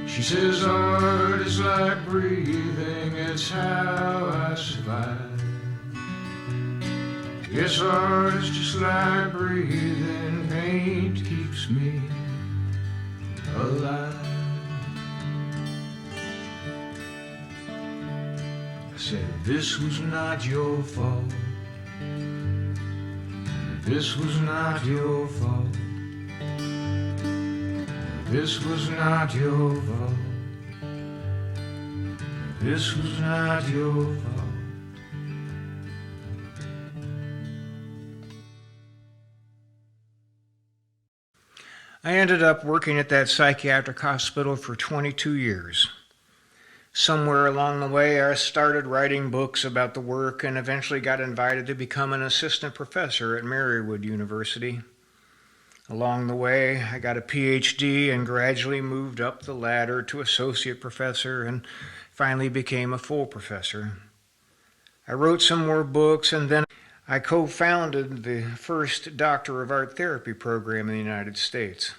She says art is like breathing, it's how I survive. Yes, art is just like breathing, paint keeps me alive. I said, this was not your fault. This was not your fault. This was not your fault. This was not your fault. I ended up working at that psychiatric hospital for 22 years. Somewhere along the way, I started writing books about the work and eventually got invited to become an assistant professor at Marywood University. Along the way, I got a PhD and gradually moved up the ladder to associate professor and finally became a full professor. I wrote some more books, and then I co-founded the first Doctor of Art Therapy program in the United States.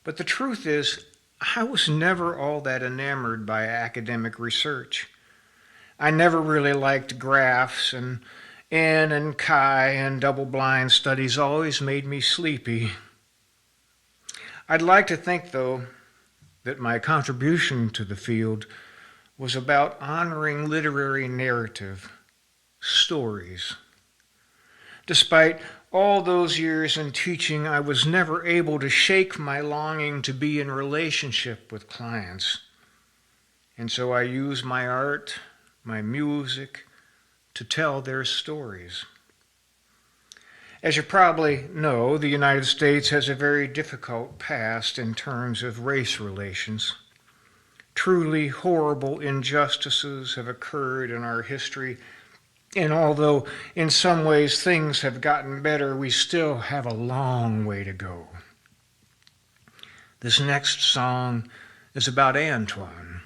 But the truth is, I was never all that enamored by academic research. I never really liked graphs, and N and chi and double-blind studies always made me sleepy. I'd like to think, though, that my contribution to the field was about honoring literary narrative, stories. Despite all those years in teaching, I was never able to shake my longing to be in relationship with clients. And so I use my art, my music, to tell their stories. As you probably know, the United States has a very difficult past in terms of race relations. Truly horrible injustices have occurred in our history, and although in some ways things have gotten better, we still have a long way to go. This next song is about Antoine,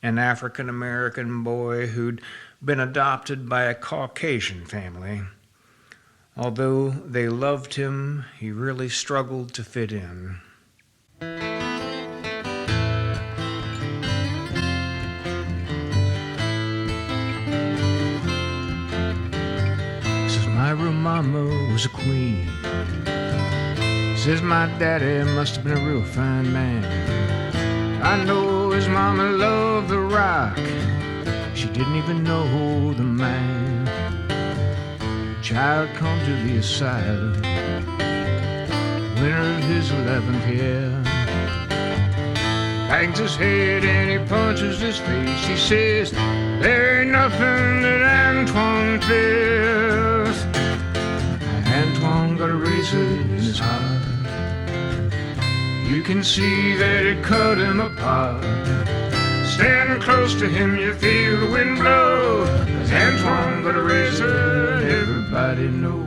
an African-American boy who'd been adopted by a Caucasian family. Although they loved him, he really struggled to fit in. Says my real mama was a queen. Says my daddy must have been a real fine man. I know his mama loved the rock. She didn't even know the man. Child come to the asylum, winter of his 11th year. Bangs his head and he punches his face. He says, there ain't nothing that Antoine fears. Antoine got a razor in his heart. You can see that it cut him apart. Stand close to him, you feel the wind blow. 'Cause Antoine got a razor, everybody knows.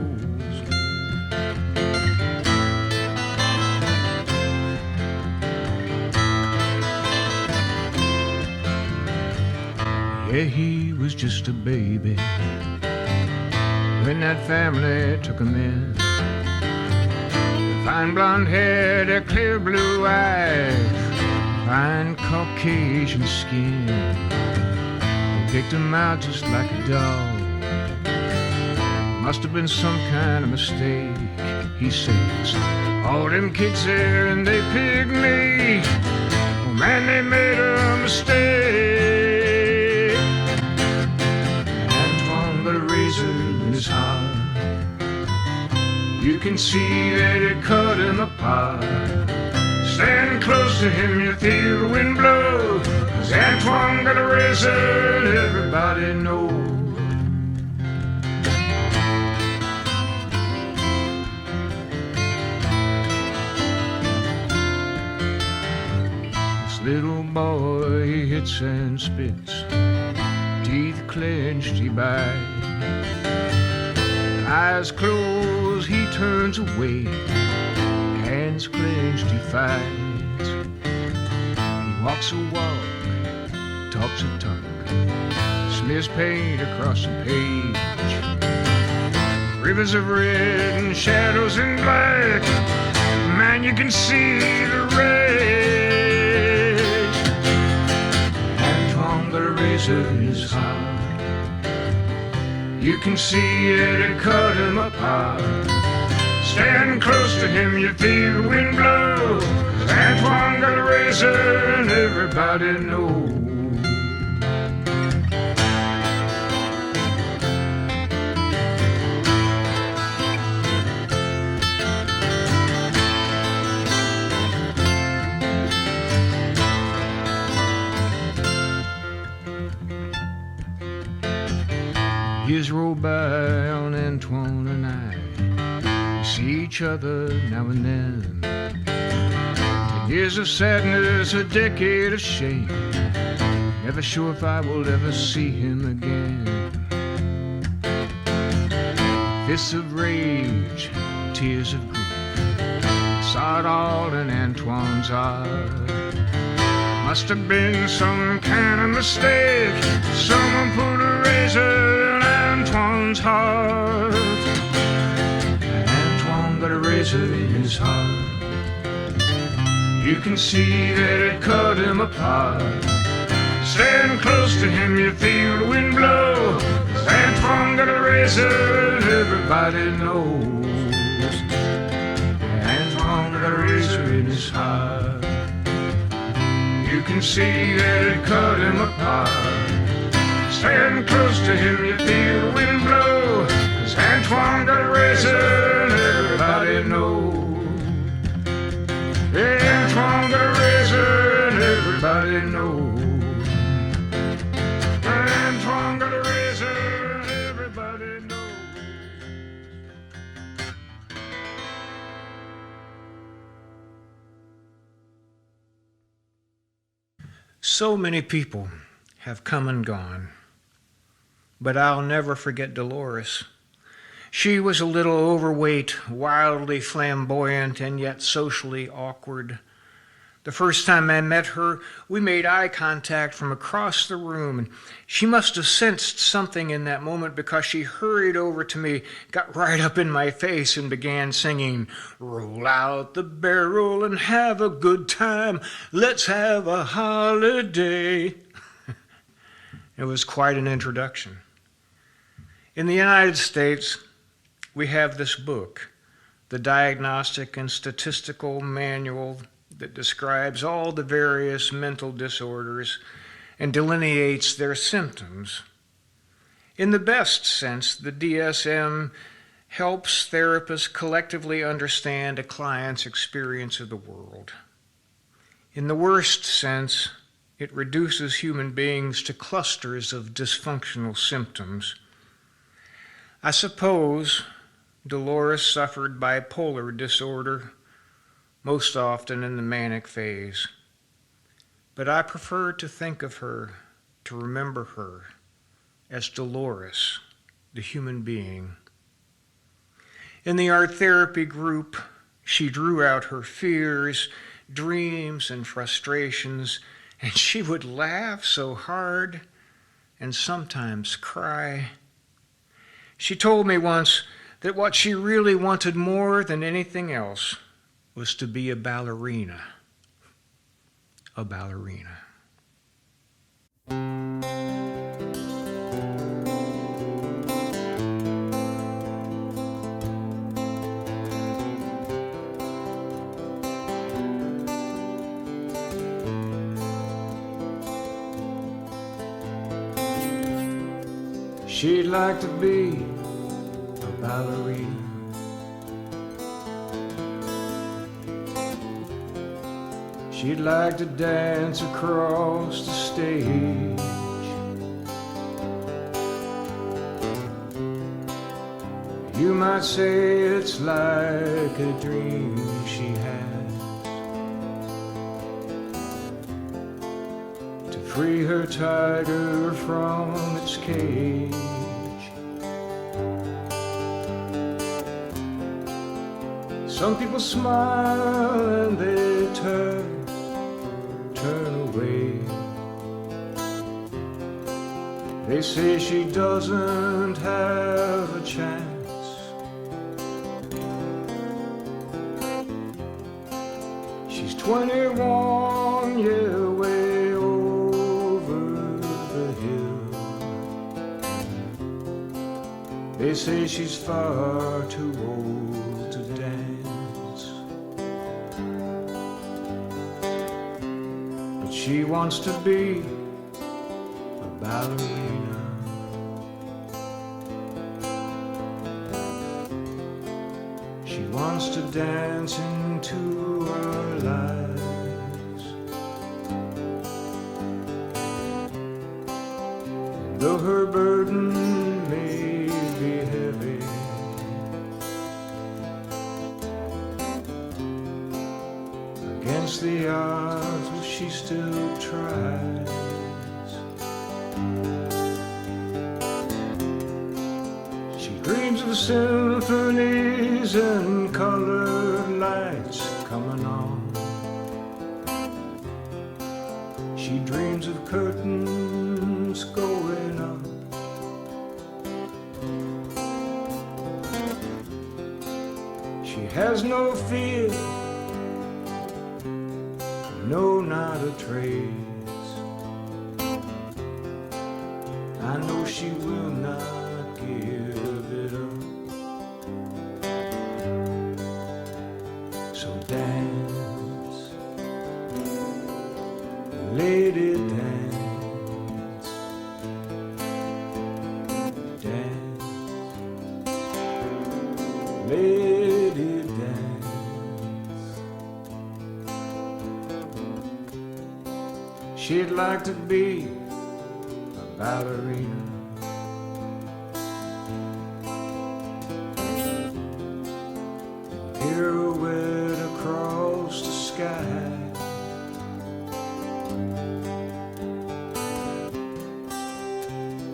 Yeah, he was just a baby when that family took him in. The Fine blonde hair, their clear blue eyes, fine Caucasian skin. They picked him out just like a dog. Must have been some kind of mistake, he says. All them kids there and they picked me. Oh man, they made a mistake. Antoine got a razor in his heart. You can see that it cut him apart. Stand close to him, you feel the wind blow. 'Cause Antoine got a razor and everybody knows. Little boy, he hits and spits, teeth clenched, he bites. Eyes closed, he turns away, hands clenched, he fights. He walks a walk, talks a talk, smears paint across the page. Rivers of red and shadows in black, man, you can see the rage. Got a razor in his heart. You can see that it cut him apart. Stand close to him, you feel the wind blow. 'Cause Antoine got a razor and everybody knows. Years roll by on Antoine and I. We see each other now and then. 10 years of sadness, a decade of shame. Never sure if I will ever see him again. Fists of rage, tears of grief. Saw it all in Antoine's heart. Must have been some kind of mistake. Someone put a razor in Antoine's heart. Antoine got a razor in his heart. You can see that it cut him apart. Stand close to him, you feel the wind blow. 'Cause Antoine got a razor and everybody knows. Antoine got a razor in his heart. You can see that it cut him apart. Stand close to him, you feel the wind blow. 'Cause Antoine got a razor and everybody knows. Antoine got a razor and everybody knows. Antoine got a razor and everybody knows. So many people have come and gone, but I'll never forget Dolores. She was a little overweight, wildly flamboyant, and yet socially awkward. The first time I met her, we made eye contact from across the room, and she must have sensed something in that moment because she hurried over to me, got right up in my face, and began singing, "Roll out the barrel and have a good time. Let's have a holiday." It was quite an introduction. In the United States, we have this book, the Diagnostic and Statistical Manual, that describes all the various mental disorders and delineates their symptoms. In the best sense, the DSM helps therapists collectively understand a client's experience of the world. In the worst sense, it reduces human beings to clusters of dysfunctional symptoms. I suppose Dolores suffered bipolar disorder, most often in the manic phase. But I prefer to think of her, to remember her, as Dolores, the human being. In the art therapy group, she drew out her fears, dreams, and frustrations, and she would laugh so hard and sometimes cry. She told me once that what she really wanted more than anything else was to be a ballerina. A ballerina. She'd like to be a ballerina. She'd like to dance across the stage. You might say it's like a dream she has, to free her tiger from its cage. Some people smile and they turn away. They say she doesn't have a chance. She's 21, yeah, way over the hill. They say she's far too old to dance. She wants to be a ballerina. She wants to dance into our lives. And though her burden may be heavy, against the odds, she still tries. She dreams of symphonies and colored lights coming on. She dreams of curtains going up. She has no fear, no, not a trace. I know she will not give it up. So dance, lady, dance. Dance, lady, dance. She'd like to be a ballerina. Pirouette across the sky.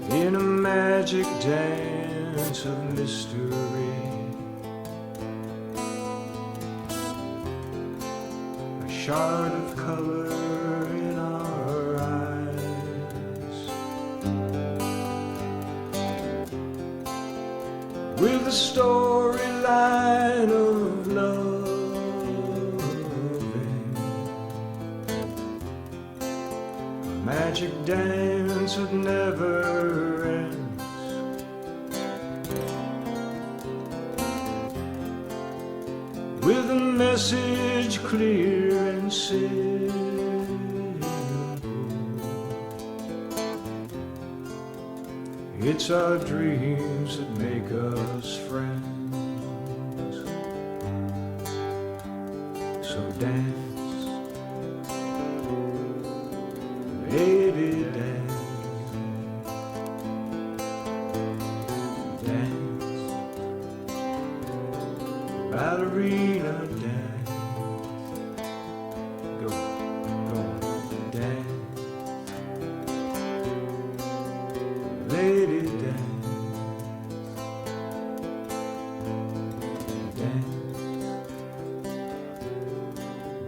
In a magic dance of mystery. A shard of color in our eyes, with a storyline of loving, a magic dance that never ends. With a message clear and simple, it's our dreams that make us friends. So dance, lady, dance. Dance, ballerina, dance. Go, go, dance. Lady, dance. Dance,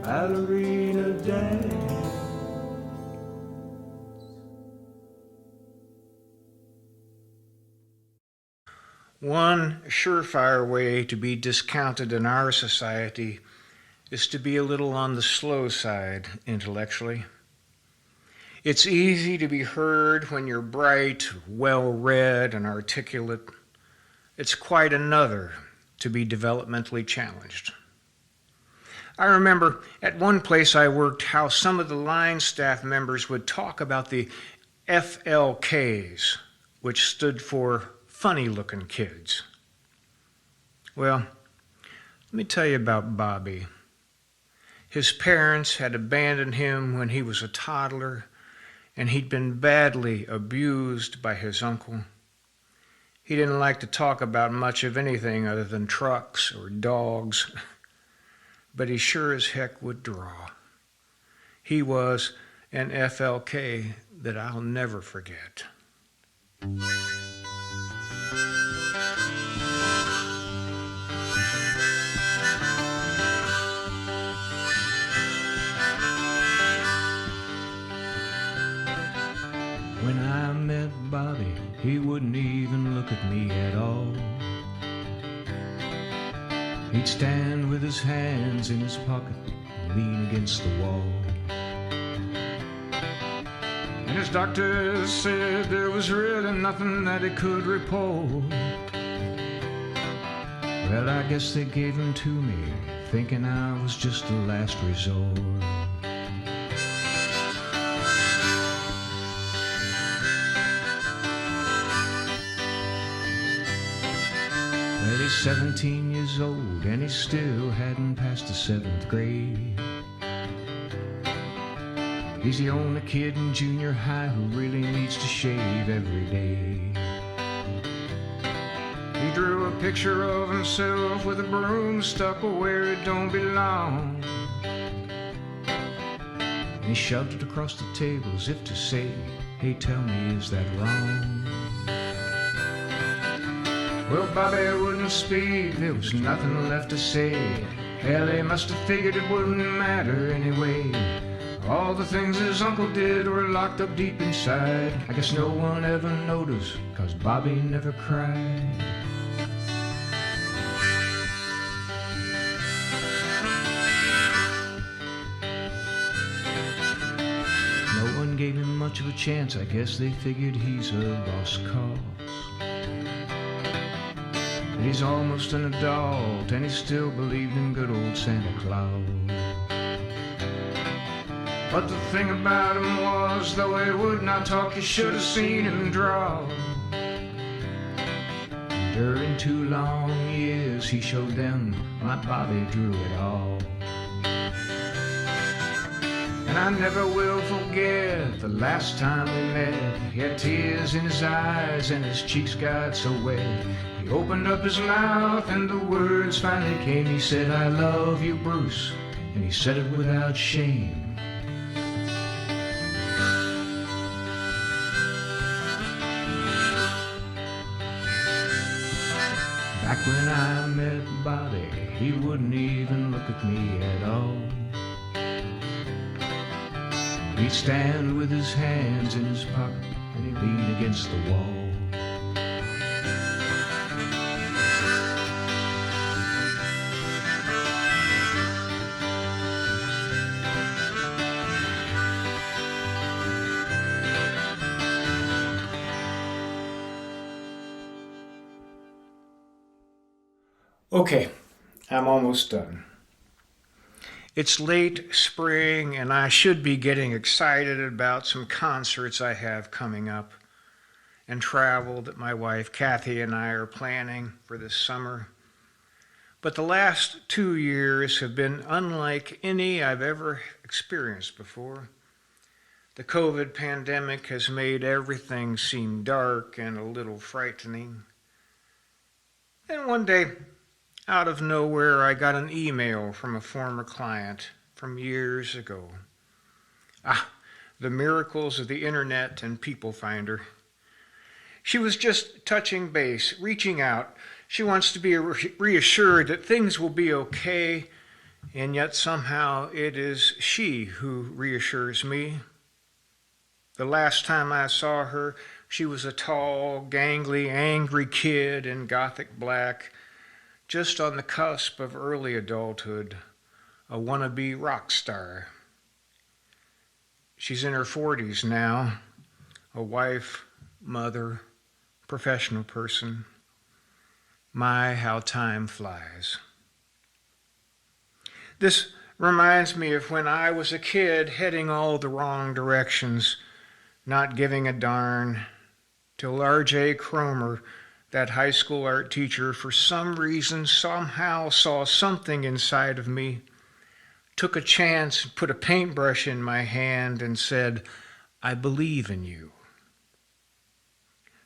ballerina, dance. One surefire way to be discounted in our society is to be a little on the slow side intellectually. It's easy to be heard when you're bright, well-read, and articulate. It's quite another to be developmentally challenged. I remember at one place I worked how some of the line staff members would talk about the FLKs, which stood for funny-looking kids. Well, let me tell you about Bobby. His parents had abandoned him when he was a toddler, and he'd been badly abused by his uncle. He didn't like to talk about much of anything other than trucks or dogs, but he sure as heck would draw. He was an FLK that I'll never forget. When I met Bobby, he wouldn't even look at me at all. He'd stand with his hands in his pocket and lean against the wall. And his doctor said there was really nothing that he could report. Well, I guess they gave him to me, thinking I was just a last resort. Well, he's 17 years old and he still hadn't passed the 7th grade. He's the only kid in junior high who really needs to shave every day. He drew a picture of himself with a broom stuck where it don't belong. And he shoved it across the table as if to say, hey, tell me, is that wrong? Well, Bobby wouldn't speak, there was nothing left to say. Hell, he must have figured it wouldn't matter anyway. All the things his uncle did were locked up deep inside. I guess no one ever noticed, 'cause Bobby never cried. No one gave him much of a chance, I guess they figured he's a lost cause. But he's almost an adult, and he still believed in good old Santa Claus. But the thing about him was, though he would not talk, you should have seen him draw. During 2 long years, he showed them my Bobby drew it all. And I never will forget the last time we met. He had tears in his eyes and his cheeks got so wet. He opened up his mouth and the words finally came. He said, I love you, Bruce, and he said it without shame. Back when I met Bobby, he wouldn't even look at me at all. He'd stand with his hands in his pocket and he'd lean against the wall. Okay, I'm almost done. It's late spring, and I should be getting excited about some concerts I have coming up and travel that my wife Kathy and I are planning for this summer. But the last 2 years have been unlike any I've ever experienced before. The COVID pandemic has made everything seem dark and a little frightening. And one day, out of nowhere, I got an email from a former client from years ago. The miracles of the internet and People Finder. She was just touching base, reaching out. She wants to be reassured that things will be okay, and yet somehow it is she who reassures me. The last time I saw her, she was a tall, gangly, angry kid in gothic black, just on the cusp of early adulthood, a wannabe rock star. She's in her 40s now, a wife, mother, professional person. My, how time flies. This reminds me of when I was a kid heading all the wrong directions, not giving a darn, till R.J. Cromer, that high school art teacher, for some reason somehow saw something inside of me, took a chance, put a paintbrush in my hand and said, "I believe in you."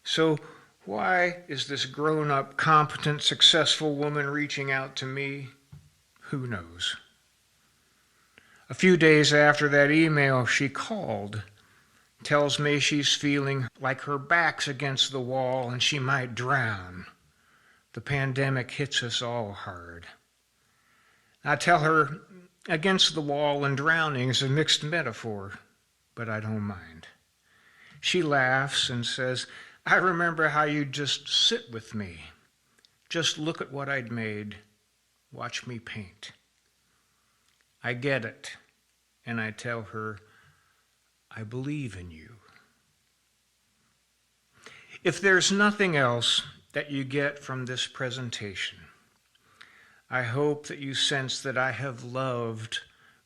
So why is this grown-up, competent, successful woman reaching out to me? Who knows? A few days after that email, she called, tells me she's feeling like her back's against the wall and she might drown. The pandemic hits us all hard. I tell her against the wall and drowning is a mixed metaphor, but I don't mind. She laughs and says, "I remember how you'd just sit with me, just look at what I'd made, watch me paint." I get it, and I tell her, "I believe in you." If there's nothing else that you get from this presentation, I hope that you sense that I have loved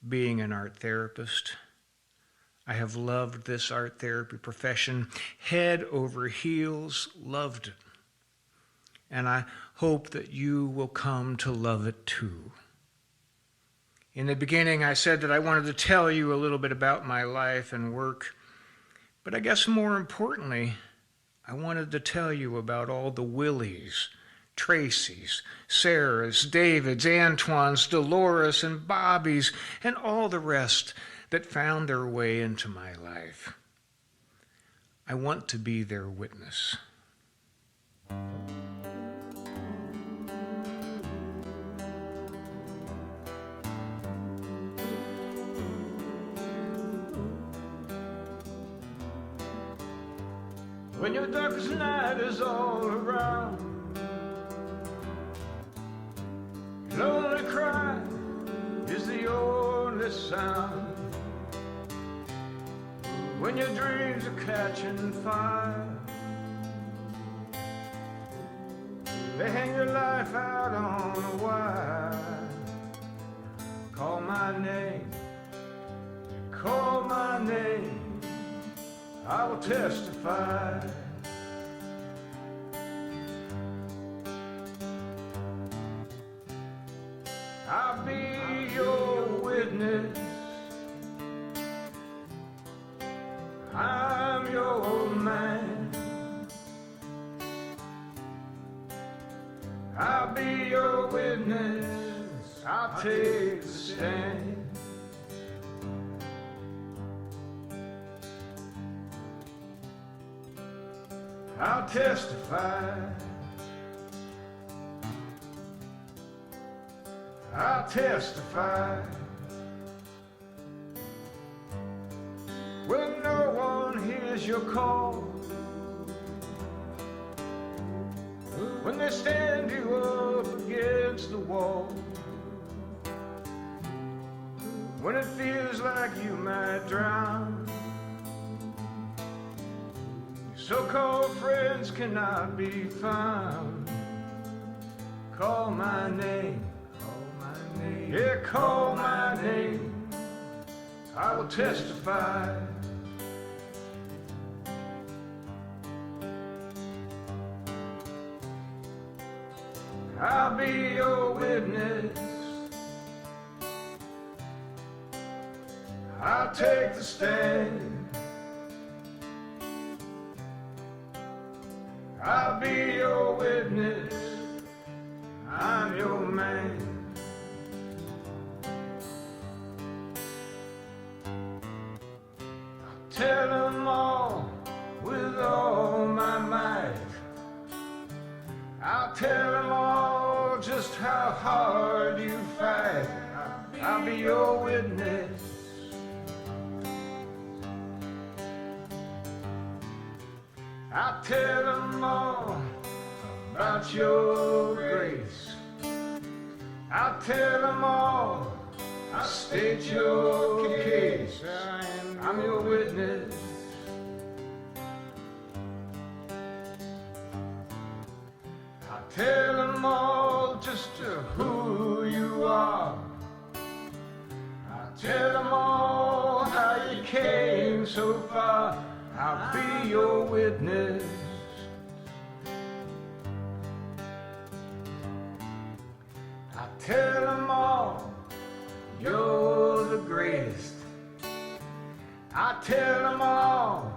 being an art therapist. I have loved this art therapy profession, head over heels, loved it. And I hope that you will come to love it too. In the beginning, I said that I wanted to tell you a little bit about my life and work, but I guess more importantly, I wanted to tell you about all the Willies, Tracys, Sarahs, Davids, Antoines, Dolores, and Bobbies, and all the rest that found their way into my life. I want to be their witness. When your darkest night is all around, your lonely cry is the only sound. When your dreams are catching fire, they hang your life out on a wire. Call my name, call my name, I will testify. I'll be your witness, I'm your man. I'll be your witness, I'll take the stand. I'll testify, I'll testify. When no one hears your call, when they stand you up against the wall, when it feels like you might drown, so-called friends cannot be found. Call my name, yeah, call my name, I will testify. I'll be your witness, I'll take the stand. I'll be your witness, I'm your man. I'll tell them all with all my might. I'll tell them all just how hard you fight. I'll be your witness. I'll tell them all about your grace. I'll tell them all I state your case, I'm your witness. I tell them all just who you are. I tell them all how you came so far. I'll be your witness. I tell them all you're the greatest. I tell them all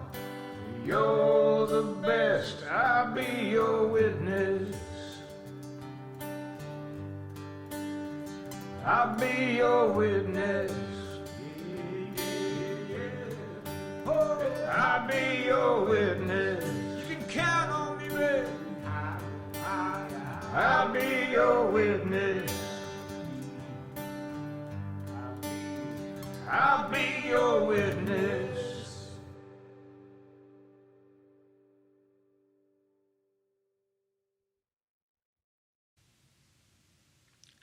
you're the best. I'll be your witness. I'll be your witness. I'll be your witness. You can count on me, baby. I'll be your witness. I'll be your witness.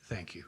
Thank you.